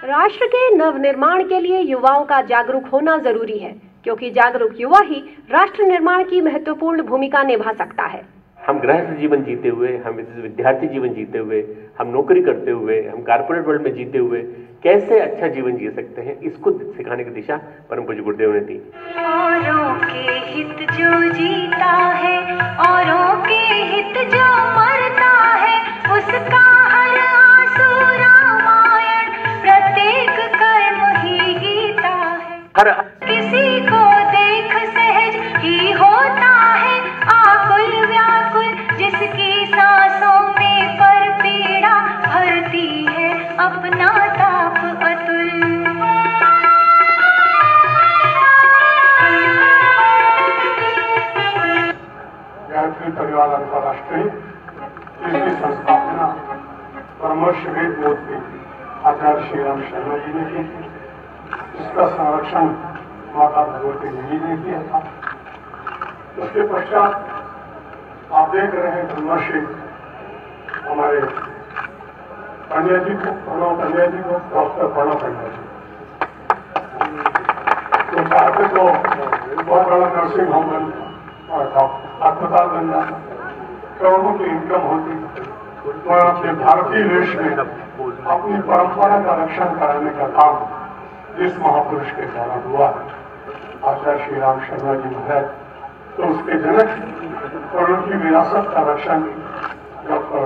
राष्ट्र के नवनिर्माण के लिए युवाओं का जागरूक होना जरूरी है, क्योंकि जागरूक युवा ही राष्ट्र निर्माण की महत्वपूर्ण भूमिका निभा सकता है। हम गृहस्थ जीवन जीते हुए, हम विद्यार्थी जीवन जीते हुए, हम नौकरी करते हुए, हम कारपोरेट वर्ल्ड में जीते हुए कैसे अच्छा जीवन जी सकते हैं, इसको सिखाने की दिशा परम पूज्य गुरुदेव ने दी। औरों के हित जो जीता है, औरों के हित जो मरता है, उसका हर आंसू रामायण, प्रत्येक कर्म ही गीता है। हर किसी को देख सहज ही होता है आकुल व्याकुल, जिसकी सांसों में पर पीड़ा भरती है अपना ताप अतुल। गायत्री परिवार अंतर्राष्ट्रीय इसकी संस्थापना परमर्श वेद मूर्ति आचार्य श्रीराम शर्मा जी ने की थी। इसका संरक्षण माता भगवती जी ने किया था। उसके पश्चात आप देख रहे हैं धर्मर्षि हमारे पंड्या जी को, प्रणव पंड्या जी को, डॉक्टर प्रणव पंड्या जी, तो चाहते तो बहुत बड़ा नर्सिंग होम बनता, अस्पताल बन जाता, करोड़ों की इनकम होती। तो अपने भारतीय देश में अपनी परंपरा का रक्षण कराने का काम जिस महापुरुष के द्वारा हुआ आचार्य श्री राम शर्मा जी महाराज, तो उसके जनक और उनकी विरासत का रक्षण डॉक्टर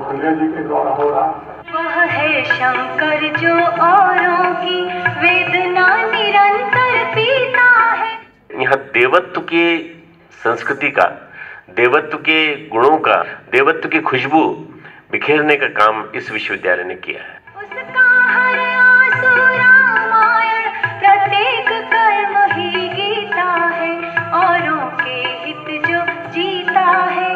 खंडिया जी के द्वारा हो रहा है। वह है शंकर जो औरों की वेदना निरंतर पीता है। यहाँ देवत्व की संस्कृति का, देवत्व के गुणों का, देवत्व की खुशबू बिखेरने का काम इस विश्वविद्यालय ने किया है। उसका हर आंसू रामायण, प्रत्येक कर्म ही गीता है। औरों के हित जो जीता है,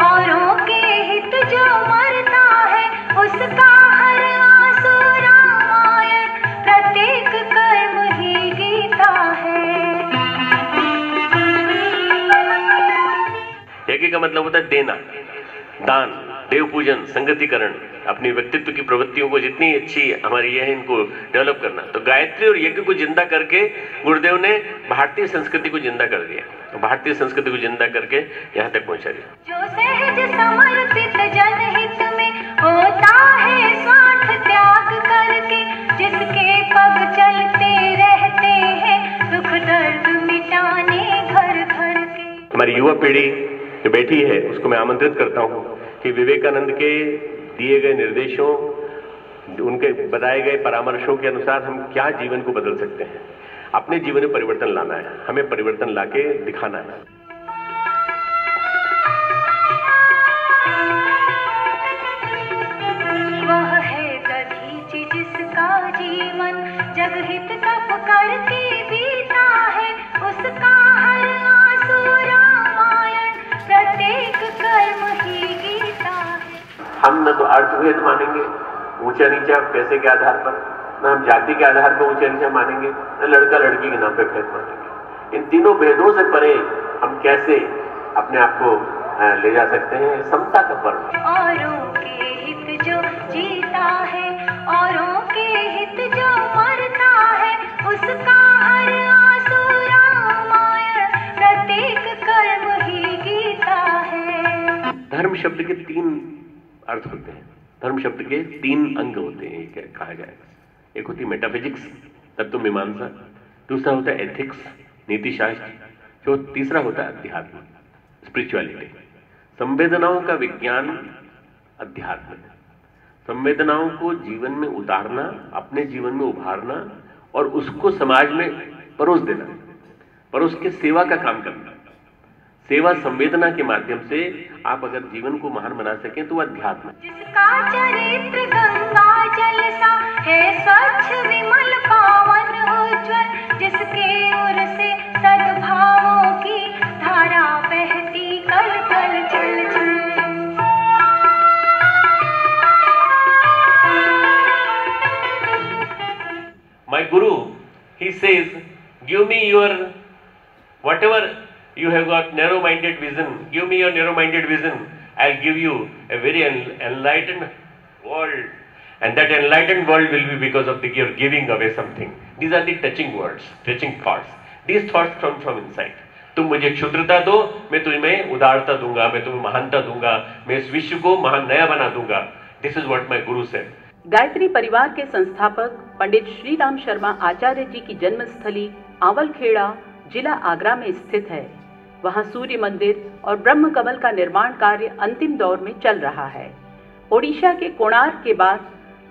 औरों के हित जो मरता है, उसका हर आंसू रामायण, प्रत्येक कर्म ही गीता है। यज्ञ का मतलब होता है देना, दान, देव पूजन, संगतिकरण, अपनी व्यक्तित्व की प्रवृत्तियों को जितनी अच्छी हमारी ये है इनको डेवलप करना। तो गायत्री और यज्ञ को जिंदा करके गुरुदेव ने भारतीय संस्कृति को जिंदा कर दिया, तो भारतीय संस्कृति को जिंदा करके यहाँ तक पहुंचा दिया। जो सहज समर्पित जनहित में होता है स्वार्थ त्याग करके, जिसके पग चलते रहते हैं दुख दर्द मिटाने घर घर के। हमारी युवा पीढ़ी जो बैठी है उसको मैं आमंत्रित करता हूँ कि विवेकानंद के दिए गए निर्देशों, उनके बताए गए परामर्शों के अनुसार हम क्या जीवन को बदल सकते हैं। अपने जीवन में परिवर्तन लाना है, हमें परिवर्तन लाके दिखाना है। वह है दधीचि जिसका जीवन जगहित तप करके बीता है, उसका हर आंसू रामायण, प्रत्येक कर्म ही गीता है। हम न तो अर्थभेद मानेंगे ऊंचा नीचा पैसे के आधार पर, न हम जाति के आधार पर ऊंचा नीचा मानेंगे, न लड़का लड़की के नाम पे भेद मानेंगे। इन तीनों भेदों से परे हम कैसे अपने आप को ले जा सकते हैं, समता का पर्व। औरों के हित जो जीता है, औरों के हित जो मरता है, उसका हर आंसू रामायण, प्रत्येक कर्म ही गीता है। धर्म शब्द के 3 अर्थ होते हैं, धर्म शब्द के 3 अंग होते हैं, क्या कहा जाएगा। एक होती है मेटाफिजिक्स, तत्व मीमांसा, दूसरा होता है एथिक्स, नीति शास्त्र, जो तीसरा होता है अध्यात्म, स्पिरिचुअलिटी। संवेदनाओं का विज्ञान अध्यात्म है। संवेदनाओं को जीवन में उतारना, अपने जीवन में उभारना और उसको समाज में परोस देना, परोस के सेवा का काम करना। सेवा संवेदना के माध्यम से आप अगर जीवन को महान बना सकें तो वह अध्यात्म है। जिसका चरित्र गंगा जल सा है, स्वच्छ विमल पावन उज्ज्वल, जिसके ओर से सद्भावों की धारा बहती कल कल चल चल। My guru, he says, give me your whatever you have got narrow-minded vision, give me your narrow-minded vision, I'll give you a very enlightened world, and that enlightened world will be because of your giving away something. These are the touching words, touching thoughts. These thoughts come from inside. तुम मुझे क्षुद्रता दो, मैं तुम्हें उदारता दूंगा, मैं तुम्हें महानता दूंगा, मैं इस विश्व को महान नया बना दूंगा। This is what my guru said. Gayatri परिवार के संस्थापक पंडित श्री राम शर्मा आचार्य जी की जन्मस्थली आवलखेड़ा, जिला आगरा में स्थित है। वहां सूर्य मंदिर और ब्रह्म कमल का निर्माण कार्य अंतिम दौर में चल रहा है। ओडिशा के कोणार्क के बाद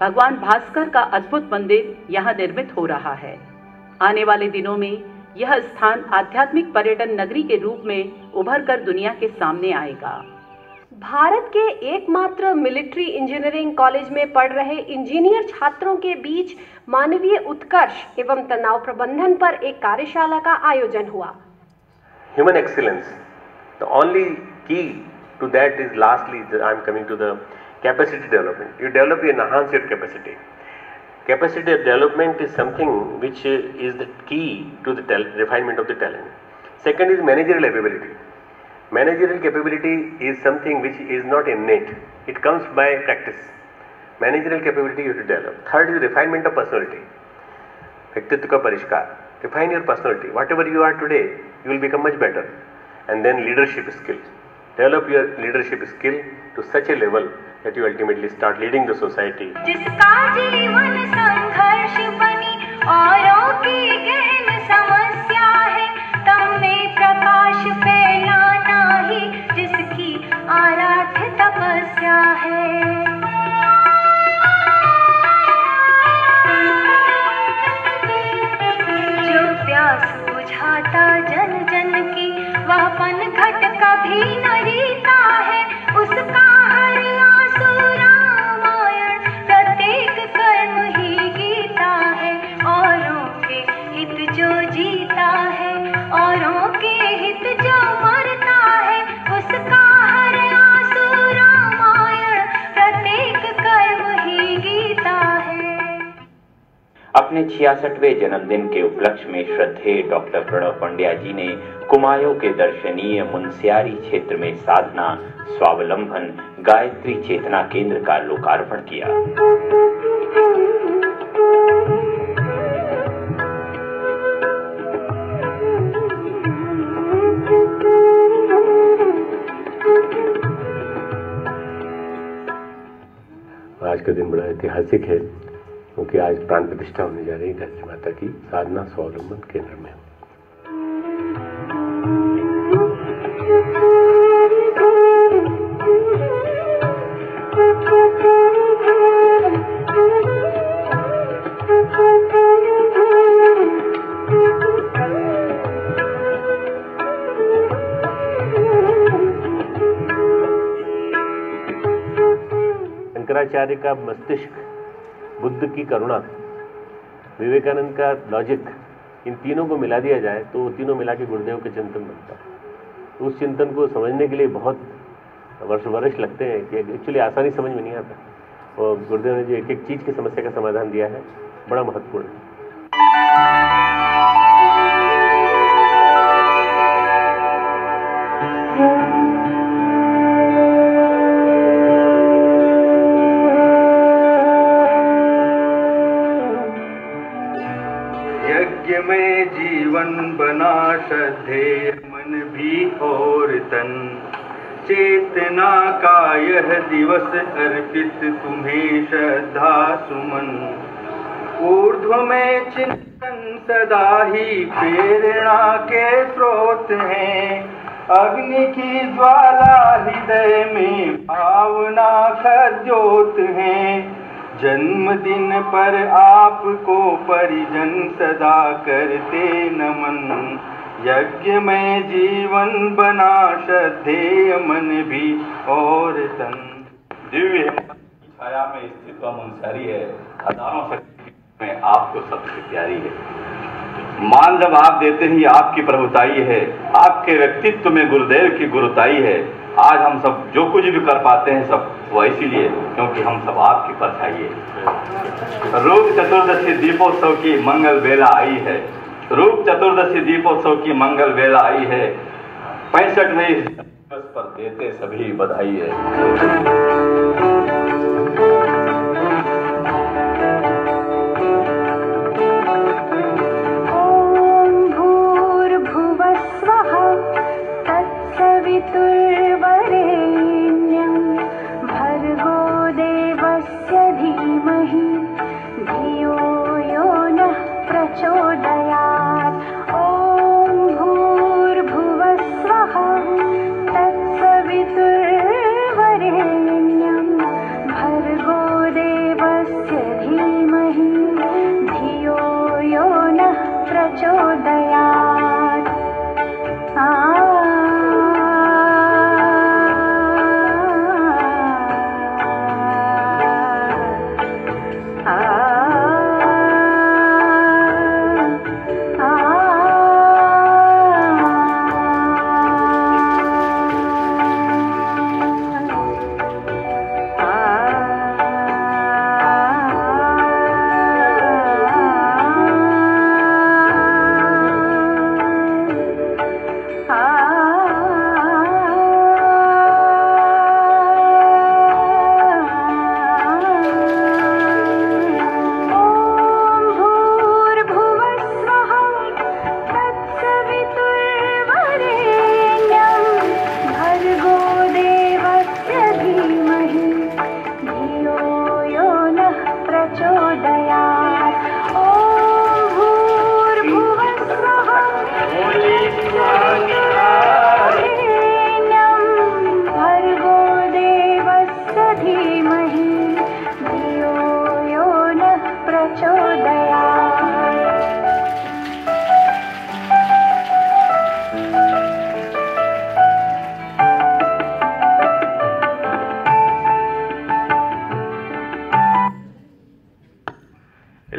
भगवान भास्कर का अद्भुत मंदिर यहां निर्मित हो रहा है। आने वाले दिनों में यह स्थान आध्यात्मिक पर्यटन नगरी के रूप में उभर कर दुनिया के सामने आएगा। भारत के एकमात्र मिलिट्री इंजीनियरिंग कॉलेज में पढ़ रहे इंजीनियर छात्रों के बीच मानवीय उत्कर्ष एवं तनाव प्रबंधन पर एक कार्यशाला का आयोजन हुआ। Human excellence, the only key to that is lastly I am coming to the capacity development. You develop, you enhance your capacity. Capacity development is something which is the key to the refinement of the talent. Second is managerial capability. Managerial capability is something which is not innate. It comes by practice. Managerial capability you have to develop. Third is refinement of personality. व्यक्तित्व का परिष्कार. Refine your personality. Whatever you are today, you will become much better. And then leadership skills. Develop your leadership skill to such a level that you ultimately start leading the society. जिसका जीवन संघर्ष बनी औरों की गहन समस्या है, तम में प्रकाश फैलाना ही जिसकी आराध्य तपस्या है। जो प्यास बुझाता जन जन की, वह पनघट कभी न रीता है, उसका हर आंसू रामायण, प्रत्येक कर्म ही गीता है। औरों के हित जो जीता है, औरों के हित जो मरता है, उसका हर आंसू रामायण, प्रत्येक कर्म ही गीता है। अपने 66वें जन्मदिन के उपलक्ष्य में श्रद्धेय डॉक्टर प्रणव पंड्या जी ने कुमायूं के दर्शनीय मुनस्यारी क्षेत्र में साधना, स्वावलंबन, गायत्री चेतना केंद्र का लोकार्पण किया। आज का दिन बड़ा ऐतिहासिक है, क्योंकि आज प्राण प्रतिष्ठा होने जा रही है गायत्री माता की साधना स्वावलंबन केंद्र में। शंकराचार्य का मस्तिष्क, बुद्ध की करुणा, विवेकानंद का लॉजिक, इन तीनों को मिला दिया जाए तो वो तीनों मिला के गुरुदेव के चिंतन बनता है। तो उस चिंतन को समझने के लिए बहुत वर्ष लगते हैं कि एक्चुअली आसानी समझ में नहीं आता। और गुरुदेव ने जो एक एक चीज़ की समस्या का समाधान दिया है, बड़ा महत्वपूर्ण है। यज्ञ में जीवन बना श्रद्धेय मन भी और तन, चेतना का यह दिवस अर्पित तुम्हें श्रद्धा सुमन। ऊर्ध्व में चिंतन सदा ही प्रेरणा के स्रोत हैं, अग्नि की ज्वाला हृदय में भावना खज्योत हैं। जन्मदिन पर आपको परिजन सदा करते नमन, यज्ञ में जीवन बना श्रद्धेय मन भी और तन। दिव्य छाया में स्थित वह मुनस्यारी है, हजारों शक्ति में आपको सबसे प्यारी है। मान जब आप देते ही आपकी प्रभुताई है, आपके व्यक्तित्व में गुरुदेव की गुरुताई है। आज हम सब जो कुछ भी कर पाते हैं सब वो इसीलिए क्योंकि हम सब आपकी परछाई है। रूप चतुर्दशी दीपोत्सव की मंगल बेला आई है, रूप चतुर्दशी दीपोत्सव की मंगल बेला आई है। 65वें दिवस पर देते सभी बधाई है। भर्गो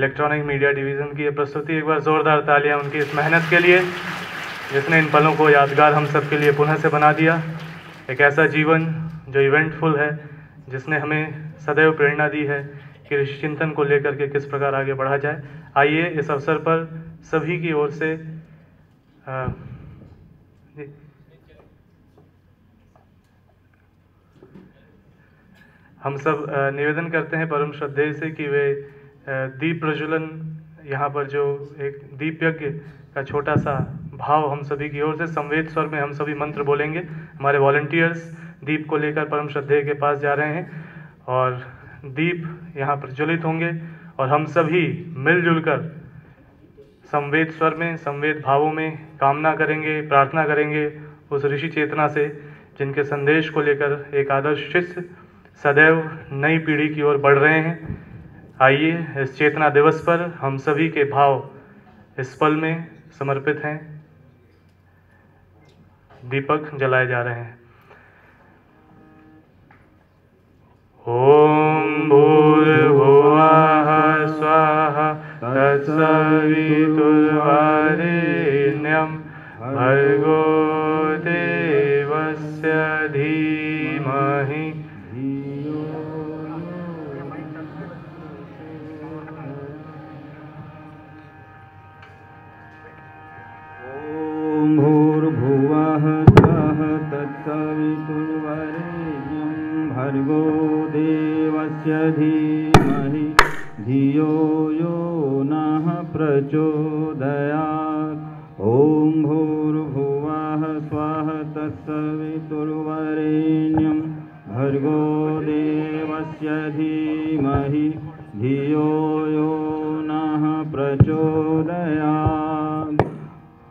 इलेक्ट्रॉनिक मीडिया डिवीज़न की ये प्रस्तुति। एक बार ज़ोरदार तालियां उनकी इस मेहनत के लिए जिसने इन पलों को यादगार हम सब के लिए पुनः से बना दिया। एक ऐसा जीवन जो इवेंटफुल है, जिसने हमें सदैव प्रेरणा दी है कि ऋषि चिंतन को लेकर के किस प्रकार आगे बढ़ा जाए। आइए इस अवसर पर सभी की ओर से हम सब निवेदन करते हैं परम श्रद्धेय से कि वे दीप प्रज्वलन यहाँ पर जो एक दीप यज्ञ का छोटा सा भाव हम सभी की ओर से संवेद स्वर में हम सभी मंत्र बोलेंगे। हमारे वॉलंटियर्स दीप को लेकर परम श्रद्धेय के पास जा रहे हैं और दीप यहाँ प्रज्वलित होंगे और हम सभी मिलजुल कर संवेद स्वर में, संवेद भावों में कामना करेंगे, प्रार्थना करेंगे उस ऋषि चेतना से जिनके संदेश को लेकर एक आदर्श शिष्य सदैव नई पीढ़ी की ओर बढ़ रहे हैं। आइए इस चेतना दिवस पर हम सभी के भाव इस पल में समर्पित हैं। दीपक जलाए जा रहे हैं। ओम भूर्भुवः स्वाहा तत्सवितुर्वरेण्यं भर्गो देवस्य धीमहि भूर्भुवः स्वः तत्सवितुर्वरेण्यं भर्गो देवस्य धीमहि धियो यो नः प्रचोदयात्। ॐ भूर्भुवः स्वः तत्सवितुर्वरेण्यं भर्गो देवस्य धीमहि धियो यो नः प्रचोदयात्।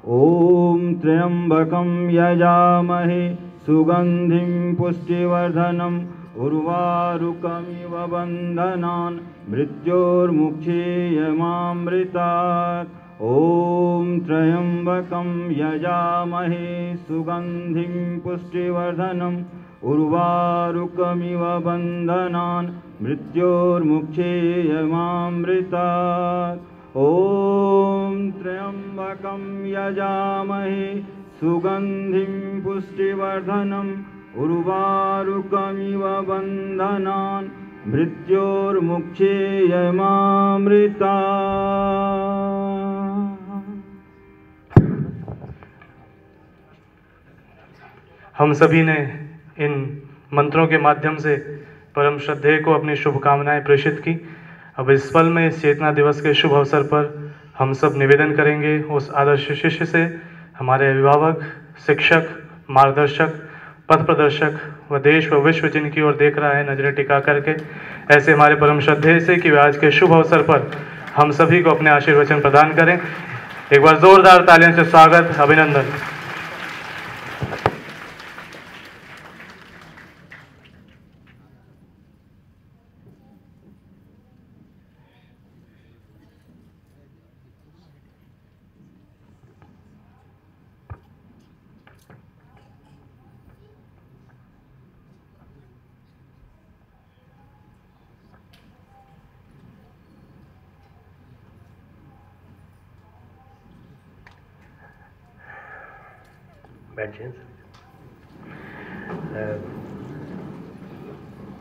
ॐ त्र्यम्बकं यजामहे सुगन्धिं पुष्टिवर्धनम् उर्वारुकमिव बन्धनान् मृत्योर्मुक्षीयमामृतात्। ॐ त्र्यम्बकं यजामहे सुगन्धिं पुष्टिवर्धनम् उर्वारुकमिव बन्धनान् मृत्योर्मुक्षीयमामृतात्। ॐ त्र्यम्बकं यजामहे सुगन्धिं पुष्टिवर्धनम् उर्वारुकमिव बन्धनान् मृत्योर्मुक्षीयमामृतात्। हम सभी ने इन मंत्रों के माध्यम से परम श्रद्धेय को अपनी शुभकामनाएं प्रेषित की। अब इस पल में इस चेतना दिवस के शुभ अवसर पर हम सब निवेदन करेंगे उस आदर्श शिष्य से, हमारे अभिभावक, शिक्षक, मार्गदर्शक, पथ प्रदर्शक व देश व विश्व जिनकी ओर देख रहा है नजरें टिका करके, ऐसे हमारे परम श्रद्धेय से कि वे आज के शुभ अवसर पर हम सभी को अपने आशीर्वचन प्रदान करें। एक बार जोरदार तालियों से स्वागत, अभिनंदन।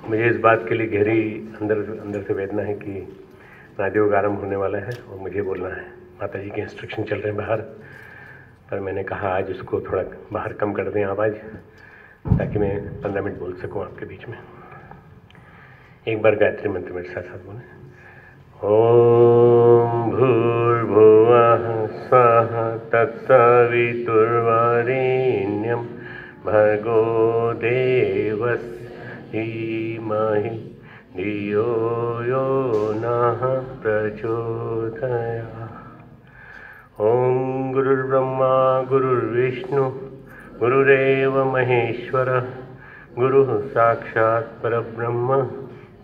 मुझे इस बात के लिए गहरी अंदर से वेदना है कि राजयोग आरंभ होने वाला है और मुझे बोलना है। माता जी के इंस्ट्रक्शन चल रहे हैं बाहर, पर मैंने कहा आज उसको थोड़ा बाहर कम कर दें आवाज़, ताकि मैं 15 मिनट बोल सकूं आपके बीच में। एक बार गायत्री मंत्र मेरे साथ साथ बोले। ओम भूर्भुवः स्वः तत्सवितुर्वरेण्यं भर्गो देवस्य धीमहि धियो यो नः प्रचोदयात्। ओम गुरुर्ब्रह्मा गुरुर्विष्णु गुरुरेव महेश्वरः गुरुः साक्षात् परब्रह्म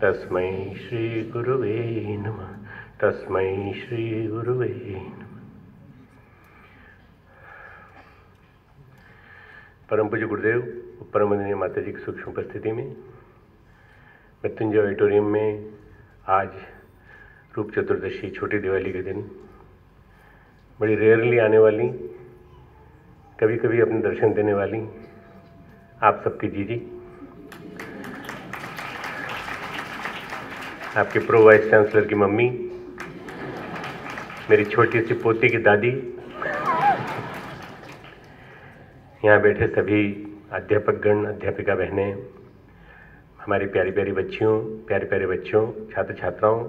तस्मै श्री गुरुवे नमः। तस्मै श्री गुरुवे नमः। परम पूज्य गुरुदेव, परम वंदनीय माता जी की सूक्ष्म उपस्थिति में मृत्युंजय ऑडिटोरियम में आज रूप चतुर्दशी, छोटी दिवाली के दिन बड़ी रेयरली आने वाली, कभी कभी अपने दर्शन देने वाली आप सबकी जीजी, आपके प्रो वाइस चांसलर की मम्मी, मेरी छोटी सी पोती की दादी, यहाँ बैठे सभी अध्यापकगण, अध्यापिका बहनें, हमारी प्यारी प्यारी बच्चियों, प्यारे प्यारे बच्चों, छात्र छात्राओं,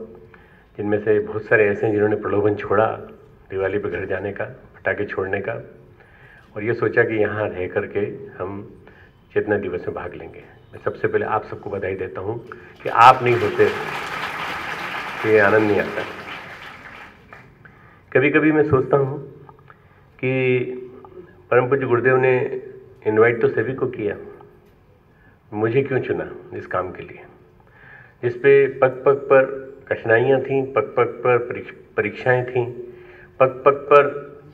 जिनमें से बहुत सारे ऐसे हैं जिन्होंने प्रलोभन छोड़ा दिवाली पे घर जाने का, पटाखे छोड़ने का, और ये सोचा कि यहाँ रह करके हम चेतना दिवस में भाग लेंगे। मैं सबसे पहले आप सबको बधाई देता हूँ कि आप नहीं होते तो ये आनंद नहीं आता। कभी कभी मैं सोचता हूँ कि परम पूज्य गुरुदेव ने इनवाइट तो सभी को किया, मुझे क्यों चुना इस काम के लिए, जिस पे पग पग पर कठिनाइयाँ थीं, पग पग पर परीक्षाएं थीं, पग पग पर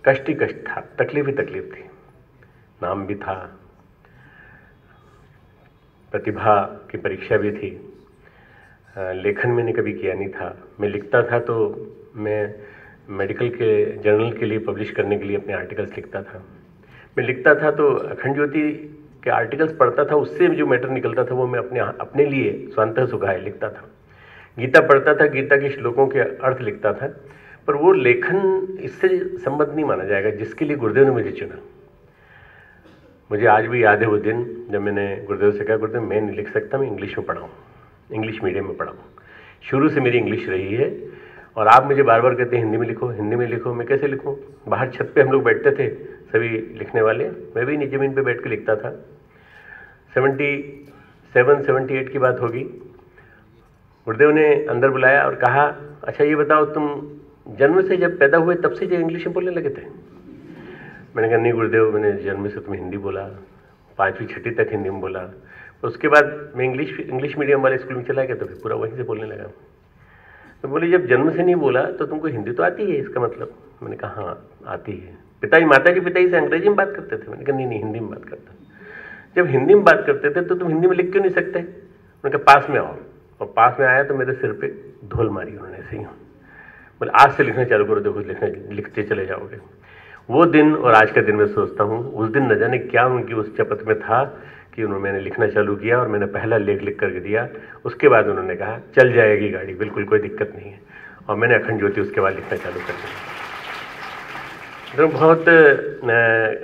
कष्ट ही कष्ट था, तकलीफ ही तकलीफ थी, नाम भी था, प्रतिभा की परीक्षा भी थी, लेखन मैंने कभी किया नहीं था। मैं लिखता था तो मैं मेडिकल के जर्नल के लिए पब्लिश करने के लिए अपने आर्टिकल्स लिखता था। मैं लिखता था तो अखंड ज्योति के आर्टिकल्स पढ़ता था, उससे जो मैटर निकलता था वो मैं अपने लिए स्वांतः सुखाए लिखता था। गीता पढ़ता था, गीता के श्लोकों के अर्थ लिखता था, पर वो लेखन इससे संबद्ध नहीं माना जाएगा जिसके लिए गुरुदेव ने मुझे चुना। मुझे आज भी याद है वो दिन जब मैंने गुरुदेव से कहा, गुरुदेव मैं नहीं लिख सकता, मैं इंग्लिश में पढ़ाऊँ, इंग्लिश मीडियम में पढ़ाऊँ। शुरू से मेरी इंग्लिश रही है और आप मुझे बार बार कहते हैं हिंदी में लिखो, हिंदी में लिखो। मैं कैसे लिखूँ? बाहर छत पे हम लोग बैठते थे सभी लिखने वाले, मैं भी नीचे ज़मीन पे बैठ के लिखता था। 77-78 की बात होगी। गुरुदेव ने अंदर बुलाया और कहा, अच्छा ये बताओ तुम जन्म से जब पैदा हुए तब से जो इंग्लिश में बोलने लगे थे? मैंने कहा नहीं गुरुदेव, मैंने जन्म से तुम्हें हिंदी बोला, 5वीं 6वीं तक हिंदी में बोला, उसके बाद मैं इंग्लिश मीडियम वाले स्कूल में चला गया तो फिर पूरा वहीं से बोलने लगा। तो बोले जब जन्म से नहीं बोला तो तुमको हिंदी तो आती है इसका मतलब? मैंने कहा हाँ आती है। पिताजी माताजी पिताजी से अंग्रेजी में बात करते थे? मैंने कहा नहीं हिंदी में बात करता। जब हिंदी में बात करते थे तो तुम हिंदी में लिख क्यों नहीं सकते? मैंने कहा पास में आओ, और पास में आया तो मेरे सिर पे धूल मारी उन्होंने ऐसे ही। बोले आज से लिखना चालू करो, देखो लिखते चले जाओगे। वो दिन और आज का दिन मैं सोचता हूँ, उस दिन न जाने क्या उनकी उस शपथ में था कि मैंने लिखना चालू किया और मैंने पहला लेख लिख करके दिया। उसके बाद उन्होंने कहा चल जाएगी गाड़ी, बिल्कुल कोई दिक्कत नहीं है, और मैंने अखंड ज्योति उसके बाद लिखना चालू कर दिया। तो बहुत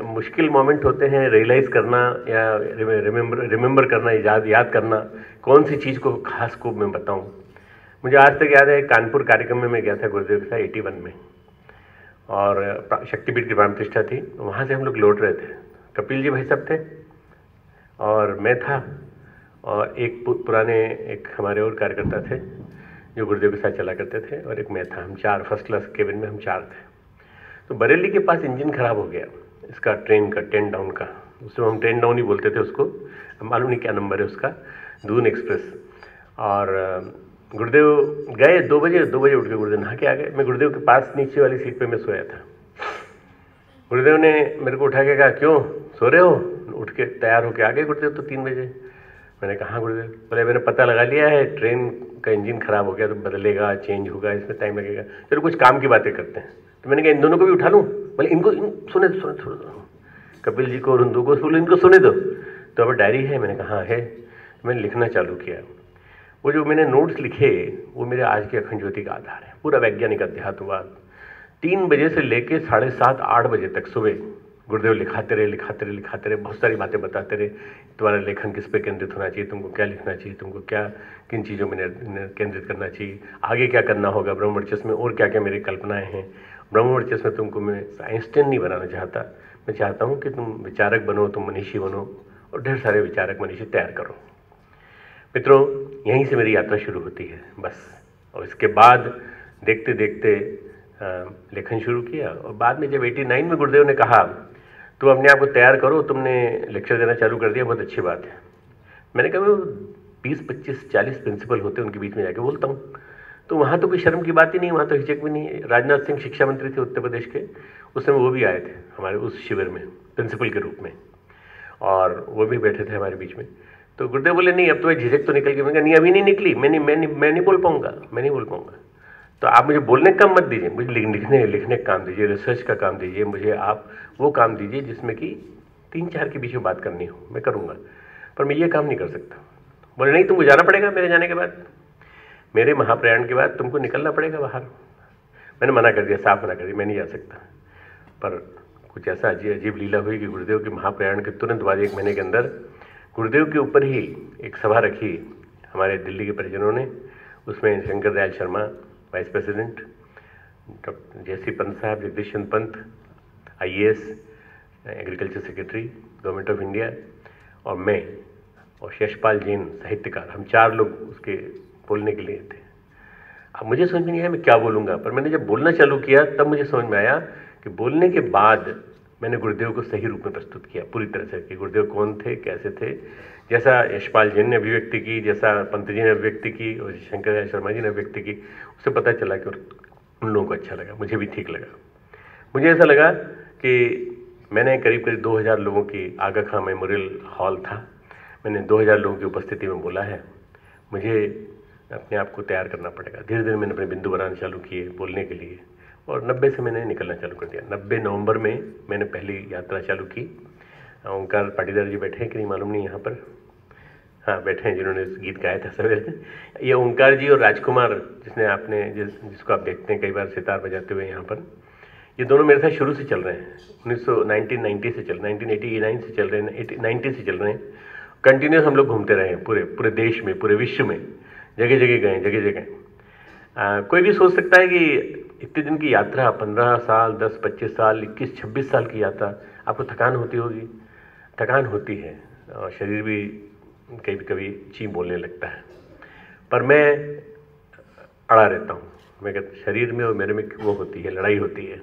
मुश्किल मोमेंट होते हैं रियलाइज़ करना या रिमेंबर करना, याद करना कौन सी चीज़ को खास को मैं बताऊँ। मुझे आज तक याद है कानपुर कार्यक्रम में मैं गया था गुरुदेव के साथ 81 में, और शक्तिपीठ की प्राण प्रतिष्ठा थी। वहाँ से हम लोग लौट रहे थे, कपिल जी भाई साहब थे और मैं था, और एक पुराने एक हमारे और कार्यकर्ता थे जो गुरुदेव के साथ चला करते थे, और एक मैं था। हम 4 फर्स्ट क्लास केबिन में हम 4 थे। तो बरेली के पास इंजन खराब हो गया इसका, ट्रेन का, 10 डाउन का। उसमें हम 10 डाउन ही बोलते थे उसको, मालूम नहीं क्या नंबर है उसका, दून एक्सप्रेस। और गुरुदेव गए 2 बजे उठ के गुरुदेव नहा के आ गए। मैं गुरुदेव के पास नीचे वाली सीट पे मैं सोया था। गुरुदेव ने मेरे को उठा के कहा क्यों सो रहे हो? उठ के तैयार होके आ गए गुरुदेव तो 3 बजे। मैंने कहा हाँ गुरुदेव। बोले मैंने पता लगा लिया है, ट्रेन का इंजन खराब हो गया तो बदलेगा, चेंज होगा, इसमें टाइम लगेगा, चलो कुछ काम की बातें करते हैं। तो मैंने कहा इन दोनों को भी उठा लूँ? बोले इनको सुने दो, कपिल जी को और उन दो को बोले इनको सुने दो। तो अब डायरी है? मैंने कहा हाँ है। तो मैंने लिखना चालू किया। वो जो मैंने नोट्स लिखे वो मेरे आज के अखंड ज्योति का आधार है, पूरा वैज्ञानिक अध्यात्मवाद। 3 बजे से लेके 7:30-8 बजे तक सुबह गुरुदेव लिखाते रहे, बहुत सारी बातें बताते रहे। तुम्हारा लेखन किस पे केंद्रित होना चाहिए, तुमको क्या लिखना चाहिए, तुमको क्या किन चीज़ों में केंद्रित करना चाहिए, आगे क्या करना होगा ब्रह्मवर्चस्व में, और क्या क्या मेरी कल्पनाएँ हैं। ब्रह्मवर्चस्व में तुमको मैं आइंस्टाइन नहीं बनाना चाहता, मैं चाहता हूँ कि तुम विचारक बनो, तुम मनीषी बनो, और ढेर सारे विचारक मनीषी तैयार करो। मित्रों, यहीं से मेरी यात्रा शुरू होती है बस। और इसके बाद देखते देखते लेखन शुरू किया, और बाद में जब 89 में गुरुदेव ने कहा तुम अपने आप को तैयार करो, तुमने लेक्चर देना चालू कर दिया, बहुत अच्छी बात है। मैंने कहा मैं 20-25-40 प्रिंसिपल होते हैं उनके बीच में जाके बोलता हूँ, तो वहाँ तो कोई शर्म की बात ही नहीं, वहाँ तो हिचक भी नहीं है। राजनाथ सिंह शिक्षा मंत्री थे उत्तर प्रदेश के, उस समय वो भी आए थे हमारे उस शिविर में प्रिंसिपल के रूप में, और वो भी बैठे थे हमारे बीच में। तो गुरुदेव बोले नहीं अब तो झिझक तो निकल गई। मैंने कहा नहीं अभी नहीं निकली, मैं नहीं बोल पाऊंगा। तो आप मुझे बोलने का मत दीजिए, मुझे लिखने का काम दीजिए, रिसर्च का काम दीजिए, मुझे आप वो काम दीजिए जिसमें कि 3-4 के बीच में बात करनी हो, मैं करूँगा, पर मैं ये काम नहीं कर सकता। बोले नहीं, तुमको जाना पड़ेगा, मेरे जाने के बाद, मेरे महाप्रयाण के बाद तुमको निकलना पड़ेगा बाहर। मैंने मना कर दिया, साफ मना कर दिया, मैं नहीं जा सकता। पर कुछ ऐसा अजीब लीला हुई कि गुरुदेव के महाप्रयाण के तुरंत बाद 1 महीने के अंदर गुरुदेव के ऊपर ही एक सभा रखी हमारे दिल्ली के परिजनों ने। उसमें Shankar Dayal Sharma vice president, doctor J C Pant साहब, Jagdish Chandra Pant IAS agriculture secretary government of India, और मैं और यशपाल जैन साहित्यकार, हम 4 लोग उसके बोलने के लिए थे। अब मुझे समझ में नहीं आया मैं क्या बोलूँगा, पर मैंने जब बोलना चालू किया तब मुझे समझ में आया कि बोलने के बाद मैंने गुरुदेव को सही रूप में प्रस्तुत किया पूरी तरह से, कि गुरुदेव कौन थे, कैसे थे। जैसा यशपाल जैन ने अभिव्यक्ति की, जैसा पंत जी ने अभिव्यक्ति की और शंकर दयाल शर्मा जी ने अभिव्यक्ति की, उससे पता चला कि उन लोगों को अच्छा लगा, मुझे भी ठीक लगा। मुझे ऐसा लगा कि मैंने करीब 2000 लोगों की, आगा खां मेमोरियल हॉल था, मैंने 2000 लोगों की उपस्थिति में बोला है। मुझे अपने आप को तैयार करना पड़ेगा। धीरे धीरे मैंने अपने बिंदु बनाने चालू किए बोलने के लिए, और 90 से मैंने निकलना चालू कर दिया। 90 नवंबर में मैंने पहली यात्रा चालू की। ओंकार पाटीदार जी बैठे हैं कि नहीं मालूम नहीं यहाँ पर, हाँ बैठे हैं, जिन्होंने गीत गाया था सवेरे। ये ओंकार जी और राजकुमार, जिसको आप देखते हैं कई बार सितार बजाते हुए यहाँ पर, ये दोनों मेरे साथ शुरू से चल रहे हैं। 1990 से चल, 1989 से चल रहे हैं, 90 से चल रहे हैं। कंटिन्यूस हम लोग घूमते रहे हैं पूरे देश में, पूरे विश्व में, जगह जगह गए, जगह जगह। कोई भी सोच सकता है कि इतने दिन की यात्रा, 15 साल, 10, 25 साल, 21, 26 साल की यात्रा, आपको थकान होती होगी। थकान होती है और शरीर भी कभी कभी ची बोलने लगता है, पर मैं अड़ा रहता हूँ। मैं कहता शरीर में और मेरे में वो होती है, लड़ाई होती है।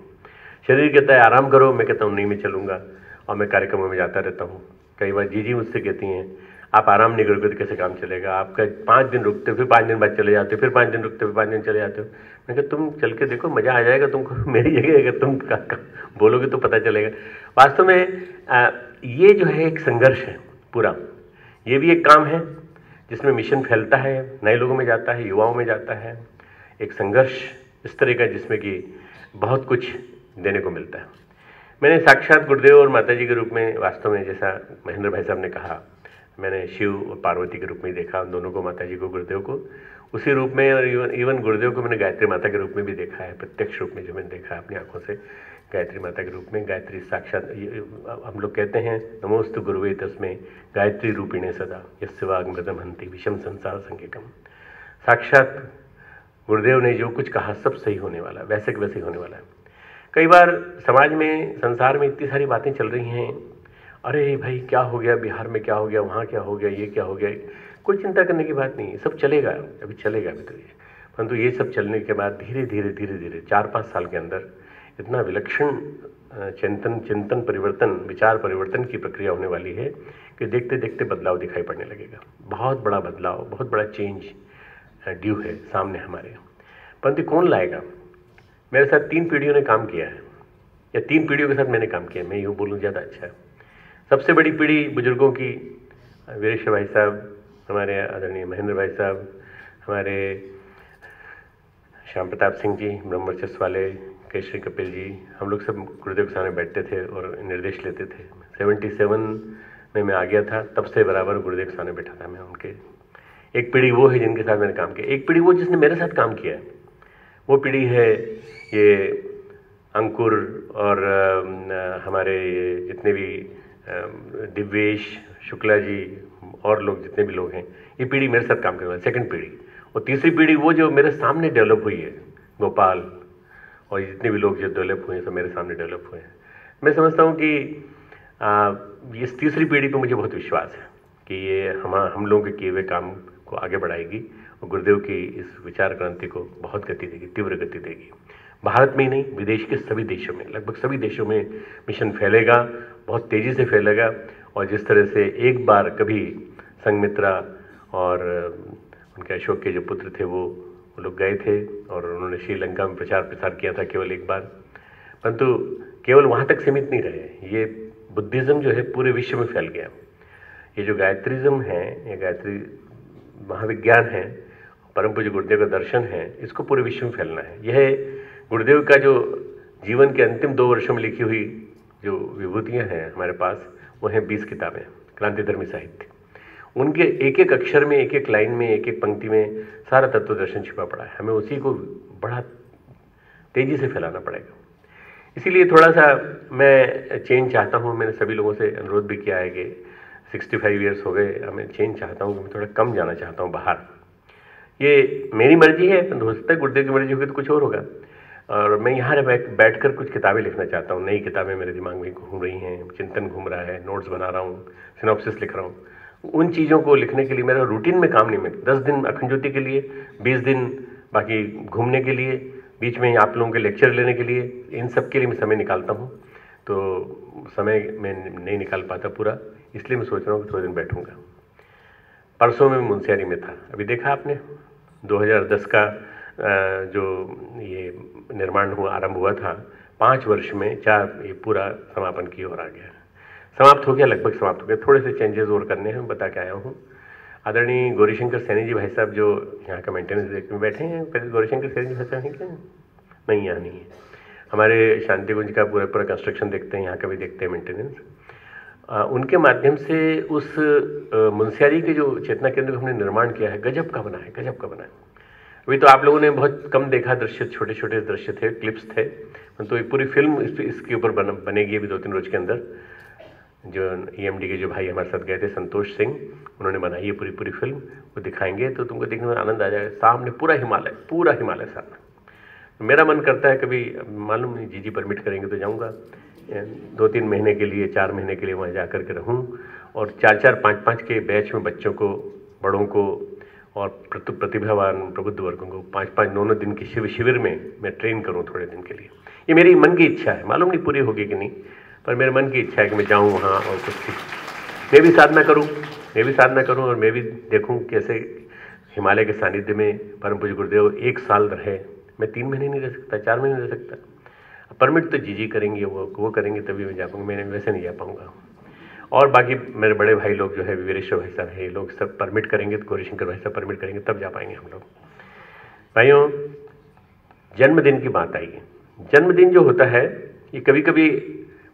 शरीर कहता है आराम करो, मैं कहता हूँ नहीं मैं चलूँगा, और मैं कार्यक्रमों में जाता रहता हूँ। कई बार जी मुझसे कहती हैं आप आराम नहीं करोगे तो कैसे काम चलेगा, आपका 5 दिन रुकते हो, फिर 5 दिन बाद चले जाते हो, फिर 5 दिन रुकते हो, 5 दिन चले जाते हो। मैं कहता तुम चल के देखो, मज़ा आ जाएगा तुमको। मेरी जगह अगर तुम बोलोगे तो पता चलेगा। वास्तव में ये जो है एक संघर्ष है पूरा। ये भी एक काम है जिसमें मिशन फैलता है, नए लोगों में जाता है, युवाओं में जाता है। एक संघर्ष इस तरह का जिसमें कि बहुत कुछ देने को मिलता है। मैंने साक्षात गुरुदेव और माता जी के रूप में, वास्तव में जैसा महेंद्र भाई साहब ने कहा, मैंने शिव और पार्वती के रूप में देखा उन दोनों को, माता जी को, गुरुदेव को उसी रूप में। और इवन गुरुदेव को मैंने गायत्री माता के रूप में भी देखा है, प्रत्यक्ष रूप में जो मैंने देखा अपनी आंखों से, गायत्री माता के रूप में। गायत्री साक्षात, हम लोग कहते हैं नमोस्तु गुरुवे तस्मै गायत्री रूपिणे सदा यस्य वाग्मृतम हन्ति विषम संसार संज्ञकम। साक्षात गुरुदेव ने जो कुछ कहा सब सही होने वाला, वैसे के वैसे ही होने वाला है। कई बार समाज में, संसार में इतनी सारी बातें चल रही हैं, अरे भाई क्या हो गया, बिहार में क्या हो गया, वहाँ क्या हो गया, ये क्या हो गया। कोई चिंता करने की बात नहीं है, सब चलेगा, अभी चलेगा अभी तो ये। परंतु ये सब चलने के बाद धीरे धीरे 4-5 साल के अंदर इतना विलक्षण चिंतन परिवर्तन, विचार परिवर्तन की प्रक्रिया होने वाली है कि देखते देखते बदलाव दिखाई पड़ने लगेगा। बहुत बड़ा बदलाव, बहुत बड़ा चेंज ड्यू है सामने हमारे। परंतु कौन लाएगा? मेरे साथ 3 पीढ़ियों ने काम किया है, या 3 पीढ़ियों के साथ मैंने काम किया, मैं यूँ बोलूँ ज़्यादा अच्छा है। सबसे बड़ी पीढ़ी बुजुर्गों की, वीरेश भाई साहब, हमारे आदरणीय महेंद्र भाई साहब, हमारे श्याम प्रताप सिंह जी, ब्रह्मवर्चस्व वाले, केशरी कपिल जी, हम लोग सब गुरुदेव के सामने बैठते थे और निर्देश लेते थे। 77 में मैं आ गया था, तब से बराबर गुरुदेव के सामने बैठा था मैं उनके। एक पीढ़ी वो है जिनके साथ मैंने काम किया, एक पीढ़ी वो जिसने मेरे साथ काम किया है। वो पीढ़ी है ये अंकुर और हमारे जितने भी दिव्येश शुक्ला जी और लोग, जितने भी लोग हैं, ये पीढ़ी मेरे साथ काम करने वाली, सेकंड पीढ़ी। और तीसरी पीढ़ी वो जो मेरे सामने डेवलप हुई है, गोपाल और जितने भी लोग जो डेवलप हुए हैं सब मेरे सामने डेवलप हुए हैं। मैं समझता हूँ कि इस तीसरी पीढ़ी पर मुझे बहुत विश्वास है कि ये हम लोगों के किए हुए काम को आगे बढ़ाएगी और गुरुदेव की इस विचार क्रांति को बहुत गति देगी, तीव्र गति देगी। भारत में ही नहीं, विदेश के सभी देशों में, लगभग सभी देशों में मिशन फैलेगा, बहुत तेज़ी से फैलेगा। और जिस तरह से एक बार कभी संघमित्रा और उनके अशोक के जो पुत्र थे वो लोग गए थे और उन्होंने श्रीलंका में प्रचार प्रसार किया था केवल एक बार, परंतु केवल वहाँ तक सीमित नहीं रहे। ये बुद्धिज़्म जो है पूरे विश्व में फैल गया। ये जो गायत्रीज़्म है, ये गायत्री महाविज्ञान है, परम पूज्य गुरुदेव का दर्शन है, इसको पूरे विश्व में फैलना है। यह गुरुदेव का जो जीवन के अंतिम 2 वर्षों में लिखी हुई जो विभूतियाँ हैं हमारे पास, वो हैं 20 किताबें क्रांतिधर्मी साहित्य। उनके एक एक अक्षर में, एक एक लाइन में, एक एक पंक्ति में सारा तत्व दर्शन छिपा पड़ा है। हमें उसी को बड़ा तेजी से फैलाना पड़ेगा। इसीलिए थोड़ा सा मैं चेंज चाहता हूँ। मैंने सभी लोगों से अनुरोध भी किया है कि 65 ईयर्स हो गए, हमें चेंज चाहता हूँ कि मैं थोड़ा कम जाना चाहता हूँ बाहर। ये मेरी मर्जी है, हो सकता है गुरुदेव की मर्जी होगी तो कुछ और होगा। और मैं यहाँ बैठ कर कुछ किताबें लिखना चाहता हूँ। नई किताबें मेरे दिमाग में घूम रही हैं, चिंतन घूम रहा है, नोट्स बना रहा हूँ, सिनॉप्सिस लिख रहा हूँ। उन चीज़ों को लिखने के लिए मेरा रूटीन में काम नहीं मिलता। 10 दिन अखंड ज्योति के लिए, 20 दिन बाकी घूमने के लिए, बीच में आप लोगों के लेक्चर लेने के लिए, इन सब के लिए मैं समय निकालता हूँ। तो समय मैं नहीं निकाल पाता पूरा, इसलिए मैं सोच रहा हूँ कि थोड़े दिन बैठूँगा। परसों में मुंशियारी में था, अभी देखा आपने 2010 का जो ये निर्माण हुआ, आरंभ हुआ था, 5 वर्ष में 4 ये पूरा समापन की ओर आ गया। समाप्त हो गया, लगभग समाप्त हो गया। थोड़े से चेंजेस और करने हैं, बता के आया हूँ। आदरणीय गौरीशंकर सैनी जी भाई साहब जो यहाँ का मेंटेनेंस देखने में बैठे हैं, गौरीशंकर सैनी जी भाई साहब हैं क्या? नहीं, यहाँ नहीं है। हमारे शांति कुंज का पूरा कंस्ट्रक्शन देखते हैं, यहाँ का भी देखते हैं मेंटेनेंस। उनके माध्यम से उस मुंशियारी के जो चेतना केंद्र का हमने निर्माण किया है, गजब का बना है, गजब का बना है। अभी तो आप लोगों ने बहुत कम देखा दृश्य, छोटे छोटे दृश्य थे, क्लिप्स थे। तो ये पूरी फिल्म इसके ऊपर बनेगी अभी 2-3 रोज के अंदर। जो EMD के जो भाई हमारे साथ गए थे, संतोष सिंह, उन्होंने बनाई है पूरी फिल्म, वो दिखाएंगे तो तुमको देखने में आनंद आ जाएगा। सामने पूरा हिमालय सामने। मेरा मन करता है कभी, मालूम नहीं जी परमिट करेंगे तो जाऊँगा 2-3 महीने के लिए, 4 महीने के लिए वहाँ जा कर के रहूँ और 4-4, 5-5 के बैच में बच्चों को, बड़ों को और प्रतिभावान प्रबुद्ध वर्गों को 5-5, 9 दिन के शिविर में मैं ट्रेन करूँ थोड़े दिन के लिए। ये मेरी मन की इच्छा है, मालूम नहीं पूरी होगी कि नहीं, पर मेरे मन की इच्छा है कि मैं जाऊँ वहाँ और कुछ मैं भी साधना करूँ और मैं भी देखूँ कैसे हिमालय के सानिध्य में परम पूज्य गुरुदेव 1 साल रहे। मैं 3 महीने नहीं रह सकता, 4 महीने नहीं रह सकता। परमिट तो जी करेंगे, वो करेंगे तभी मैं जा पाऊँगा, मैं वैसे नहीं जा पाऊँगा। और बाकी मेरे बड़े भाई लोग जो है, वीरेश्वर भाई साहब है, ये लोग सब परमिट करेंगे, तो गौरीशंकर भाई साहब परमिट करेंगे, तब जा पाएंगे हम लोग। भाइयों, जन्मदिन की बात आई है। जन्मदिन जो होता है ये कभी कभी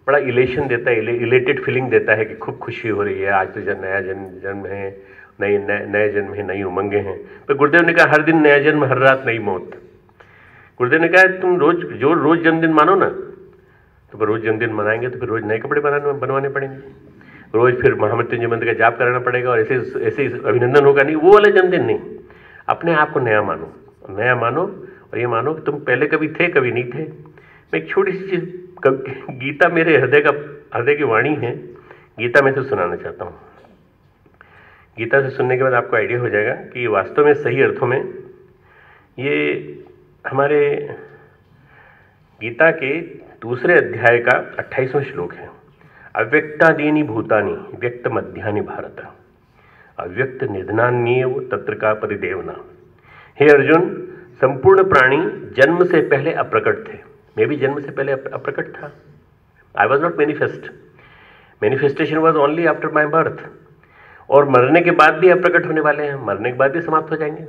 बड़ा इलेशन देता है, इलेटेड फीलिंग देता है कि खूब खुशी हो रही है, आज तो नया जन्म है, नए जन्म है, नई उमंगें हैं। पर गुरुदेव ने कहा हर दिन नया जन्म, हर रात नई मौत। गुरुदेव ने कहा तुम रोज जन्मदिन मानो ना, तो रोज जन्मदिन मनाएंगे तो फिर रोज नए कपड़े बनवाने पड़ेंगे, रोज फिर महामृत्युंजय मंत्र का जाप कराना पड़ेगा और ऐसे अभिनंदन होगा नहीं। वो वाला जन्मदिन नहीं, अपने आप को नया मानो और ये मानो कि तुम पहले कभी थे, कभी नहीं थे। मैं एक छोटी सी चीज, गीता मेरे हृदय की वाणी है, गीता में से सुनाना चाहता हूँ। गीता से सुनने के बाद आपको आइडिया हो जाएगा कि वास्तव में सही अर्थों में ये हमारे गीता के 2 अध्याय का 28वां श्लोक है। अव्यक्तादीनि भूतानि व्यक्त मध्यानि भारत, अव्यक्त निधनान्येव तत्र का परिदेवना। हे अर्जुन, संपूर्ण प्राणी जन्म से पहले अप्रकट थे। मैं भी जन्म से पहले अप्रकट था। I was not manifest, manifestation was only after my birth. और मरने के बाद भी अप्रकट होने वाले हैं, मरने के बाद भी समाप्त हो जाएंगे।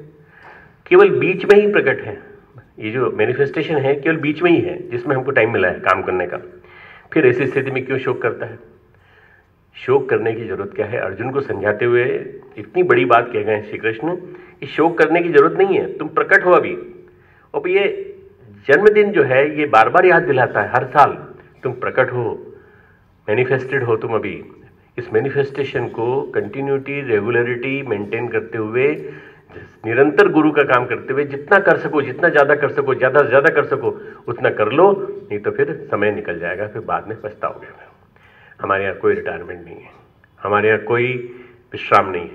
केवल बीच में ही प्रकट है। ये जो मैनिफेस्टेशन है केवल बीच में ही है, जिसमें हमको टाइम मिला है काम करने का। फिर ऐसी स्थिति में क्यों शोक करता है? शोक करने की जरूरत क्या है? अर्जुन को समझाते हुए इतनी बड़ी बात कह गए श्री कृष्ण कि शोक करने की जरूरत नहीं है, तुम प्रकट हो अभी। और ये जन्मदिन जो है ये बार बार याद दिलाता है, हर साल तुम प्रकट हो, मैनिफेस्टेड हो तुम अभी। इस मैनिफेस्टेशन को कंटिन्यूटी, रेगुलरिटी मेंटेन करते हुए, निरंतर गुरु का काम करते हुए जितना कर सको, जितना ज़्यादा कर सको, ज़्यादा से ज़्यादा कर सको उतना कर लो, नहीं तो फिर समय निकल जाएगा, फिर बाद में पछताओगे। हमारे यहाँ कोई रिटायरमेंट नहीं है, हमारे यहाँ कोई विश्राम नहीं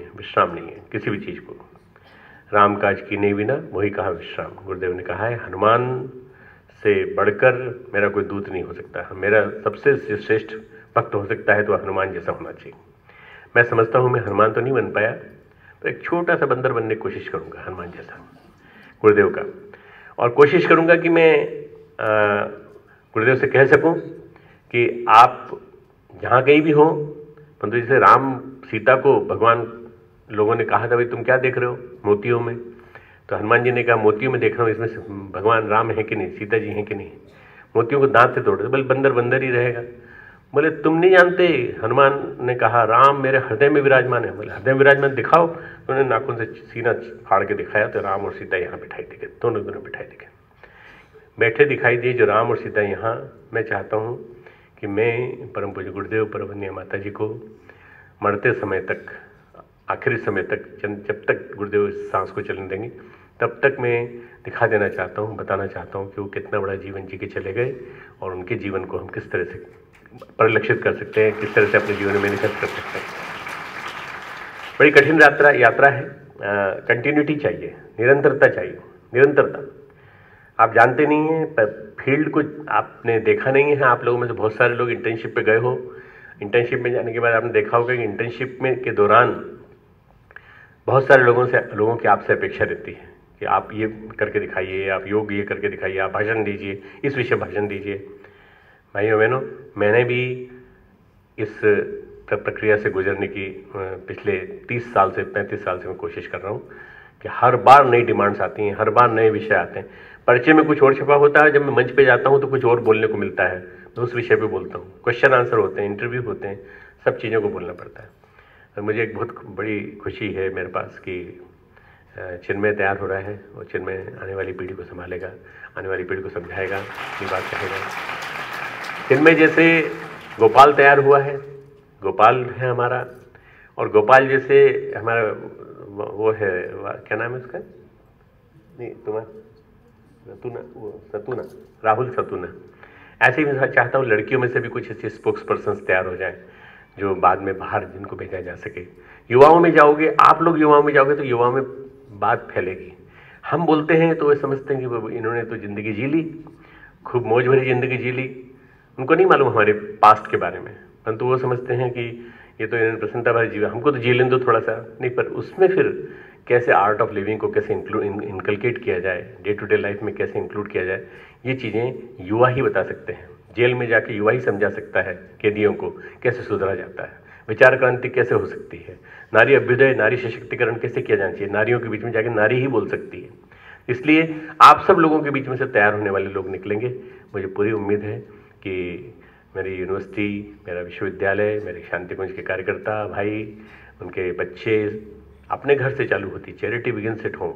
है किसी भी चीज़ को। राम काज कीने बिना वही कहा विश्राम। गुरुदेव ने कहा है हनुमान से बढ़कर मेरा कोई दूत नहीं हो सकता, मेरा सबसे श्रेष्ठ भक्त हो सकता है तो हनुमान जैसा होना चाहिए। मैं समझता हूँ मैं हनुमान तो नहीं बन पाया, तो एक छोटा सा बंदर बनने की कोशिश करूँगा हनुमान जैसा गुरुदेव का, और कोशिश करूँगा कि मैं गुरुदेव से कह सकूँ कि आप जहाँ कहीं भी हो, परंतु जैसे राम सीता को भगवान लोगों ने कहा था भाई तुम क्या देख रहे हो मोतियों में, तो हनुमान जी ने कहा मोतियों में देख रहा हूँ इसमें से भगवान राम है कि नहीं, सीता जी हैं कि नहीं। मोतियों को दांत से तोड़ दे, बोले बंदर बंदर ही रहेगा। बोले तुम नहीं जानते, हनुमान ने कहा राम मेरे हृदय में विराजमान है। बोले हृदय में विराजमान दिखाओ। तो उन्होंने नाखून से सीना फाड़ के दिखाया तो राम और सीता यहाँ बिठाई दिखे, दोनों बिठाई दिखे, बैठे दिखाई दिए जो राम और सीता यहाँ। मैं चाहता हूँ कि मैं परम पूज्य गुरुदेव परमवंदनीय माता जी को मरते समय तक, आखिरी समय तक, जब तक गुरुदेव इस सांस को चलने देंगे तब तक मैं दिखा देना चाहता हूँ, बताना चाहता हूँ कि वो कितना बड़ा जीवन जी के चले गए और उनके जीवन को हम किस तरह से परिलक्षित कर सकते हैं, किस तरह से अपने जीवन में मैनिफेस्ट कर सकते हैं। बड़ी कठिन यात्रा है। कंटिन्यूटी चाहिए, निरंतरता चाहिए, निरंतरता। आप जानते नहीं हैं, फील्ड को आपने देखा नहीं है। आप लोगों में से बहुत सारे लोग इंटर्नशिप पे गए हो। इंटर्नशिप में जाने के बाद आपने देखा होगा कि इंटर्नशिप में के दौरान बहुत सारे लोगों की आपसे अपेक्षा रहती है कि आप ये करके दिखाइए, आप योग ये करके दिखाइए, आप भाषण दीजिए, इस विषय भाषण दीजिए। भाइयों बहनों, मैंने भी इस प्रक्रिया से गुजरने की पिछले 30 साल से 35 साल से मैं कोशिश कर रहा हूँ कि हर बार नई डिमांड्स आती हैं, हर बार नए विषय आते हैं। परिचय में कुछ और छपा होता है, जब मैं मंच पे जाता हूँ तो कुछ और बोलने को मिलता है, मैं उस विषय पे बोलता हूँ। क्वेश्चन आंसर होते हैं, इंटरव्यू होते हैं, सब चीज़ों को बोलना पड़ता है। और मुझे एक बहुत बड़ी खुशी है मेरे पास कि चिन्मय तैयार हो रहा है और चिन्मय आने वाली पीढ़ी को संभालेगा, आने वाली पीढ़ी को समझाएगा, ये बात कहेगा। चिन्मय जैसे गोपाल तैयार हुआ है, गोपाल है हमारा, और गोपाल जैसे हमारा वो है, क्या नाम है उसका, नहीं तुम्हारा सतूना, राहुल सतूना। ऐसे ही मैं चाहता हूँ लड़कियों में से भी कुछ ऐसे स्पोक्स पर्सन तैयार हो जाएं जो बाद में बाहर जिनको भेजा जा सके। युवाओं में जाओगे, आप लोग युवाओं में जाओगे तो युवाओं में बात फैलेगी। हम बोलते हैं तो वे समझते हैं कि इन्होंने तो ज़िंदगी जी ली, खूब मौज भरी ज़िंदगी जी ली, उनको नहीं मालूम हमारे पास्ट के बारे में, परंतु वो समझते हैं कि ये तो इन्होंने प्रसन्नता भरी जीवन, हमको तो जी लेने दो थोड़ा सा। नहीं, पर उसमें फिर कैसे आर्ट ऑफ लिविंग को कैसे इनकलकेट किया जाए, डे टू डे लाइफ में कैसे इंक्लूड किया जाए, ये चीज़ें युवा ही बता सकते हैं। जेल में जाके युवा ही समझा सकता है कैदियों को कैसे सुधरा जाता है, विचार क्रांति कैसे हो सकती है, नारी अभ्युदय, नारी सशक्तिकरण कैसे किया जाना चाहिए, नारियों के बीच में जाके नारी ही बोल सकती है। इसलिए आप सब लोगों के बीच में से तैयार होने वाले लोग निकलेंगे। मुझे पूरी उम्मीद है कि मेरी यूनिवर्सिटी, मेरा विश्वविद्यालय, मेरे शांति कुंज के कार्यकर्ता भाई, उनके बच्चे अपने घर से चालू होती, चैरिटी बिगिन्स एट होम,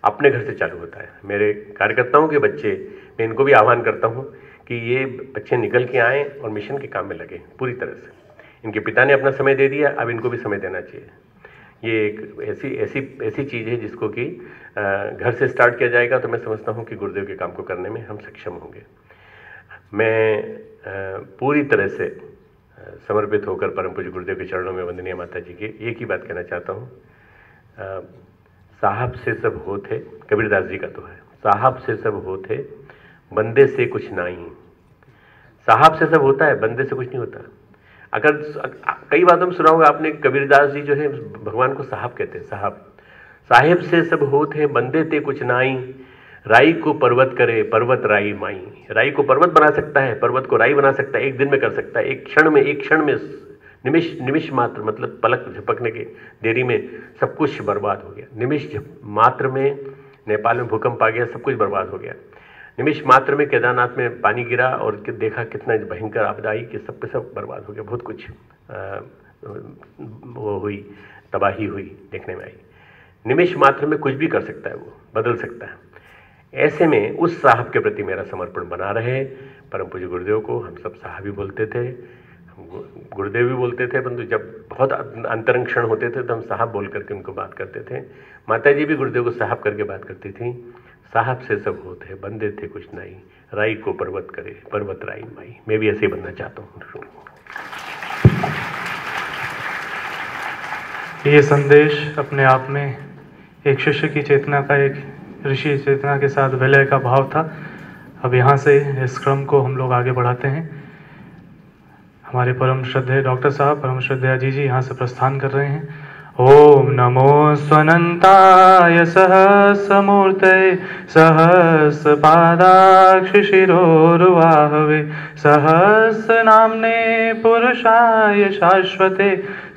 अपने घर से चालू होता है। मेरे कार्यकर्ताओं के बच्चे, मैं इनको भी आह्वान करता हूँ कि ये बच्चे निकल के आएँ और मिशन के काम में लगे पूरी तरह से। इनके पिता ने अपना समय दे दिया, अब इनको भी समय देना चाहिए। ये एक ऐसी चीज़ है जिसको कि घर से स्टार्ट किया जाएगा तो मैं समझता हूँ कि गुरुदेव के काम को करने में हम सक्षम होंगे। मैं पूरी तरह से समर्पित होकर परम पूज्य गुरुदेव के चरणों में वंदनीय माता जी के एक ही बात कहना चाहता हूँ, साहब से सब होते, कबीरदास जी का तो है, साहब से सब होते बंदे से कुछ नहीं। साहब से सब होता है, बंदे से कुछ नहीं होता। अगर कई बातों में सुना होगा आपने, कबीरदास जी जो है भगवान को साहब कहते हैं, साहिब से सब होते बंदे ते कुछ नाई, राई को पर्वत करे पर्वत राई माई। राई को पर्वत बना सकता है, पर्वत को राई बना सकता है, एक दिन में कर सकता है, एक क्षण में निमिष मात्र, मतलब पलक झपकने के देरी में सब कुछ बर्बाद हो गया। निमिष मात्र में नेपाल में भूकंप आ गया, सब कुछ बर्बाद हो गया। निमिष मात्र में केदारनाथ में पानी गिरा और देखा कितना भयंकर आपदा आई कि सब पे सब बर्बाद हो गया, बहुत कुछ वो हुई, तबाही हुई देखने में आई। निमिष मात्र में कुछ भी कर सकता है, वो बदल सकता है। ऐसे में उस साहब के प्रति मेरा समर्पण बना रहे। परम पूज्य गुरुदेव को हम सब साहब ही बोलते थे, हम गुरुदेव भी बोलते थे, परंतु जब बहुत अंतरंग क्षण होते थे तो हम साहब बोल करके उनको बात करते थे। माता जी भी गुरुदेव को साहब करके बात करती थी। साहब से सब होते बंदे थे कुछ नहीं, राई को पर्वत करे पर्वत राई माई। मैं भी ऐसे ही बनना चाहता हूँ। ये संदेश अपने आप में एक शिष्य की चेतना का, एक ऋषि चेतना के साथ विलय का भाव था। अब यहाँ से इस क्रम को हम लोग आगे बढ़ाते हैं। हमारे परम श्रद्धेय डॉक्टर साहब, परम श्रद्धेय जी यहाँ से प्रस्थान कर रहे हैं ॐ नमो स्वनन्ताय सहस्रमूर्तये सहस्रपादाक्षशिरोरुबाहवे सहस्रनाम्ने पुरुषाय शाश्वते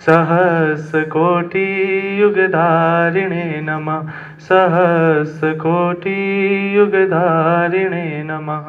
सहस्रकोटियुगधारिणे नमः सहस्रकोटियुगधारिणे नमः।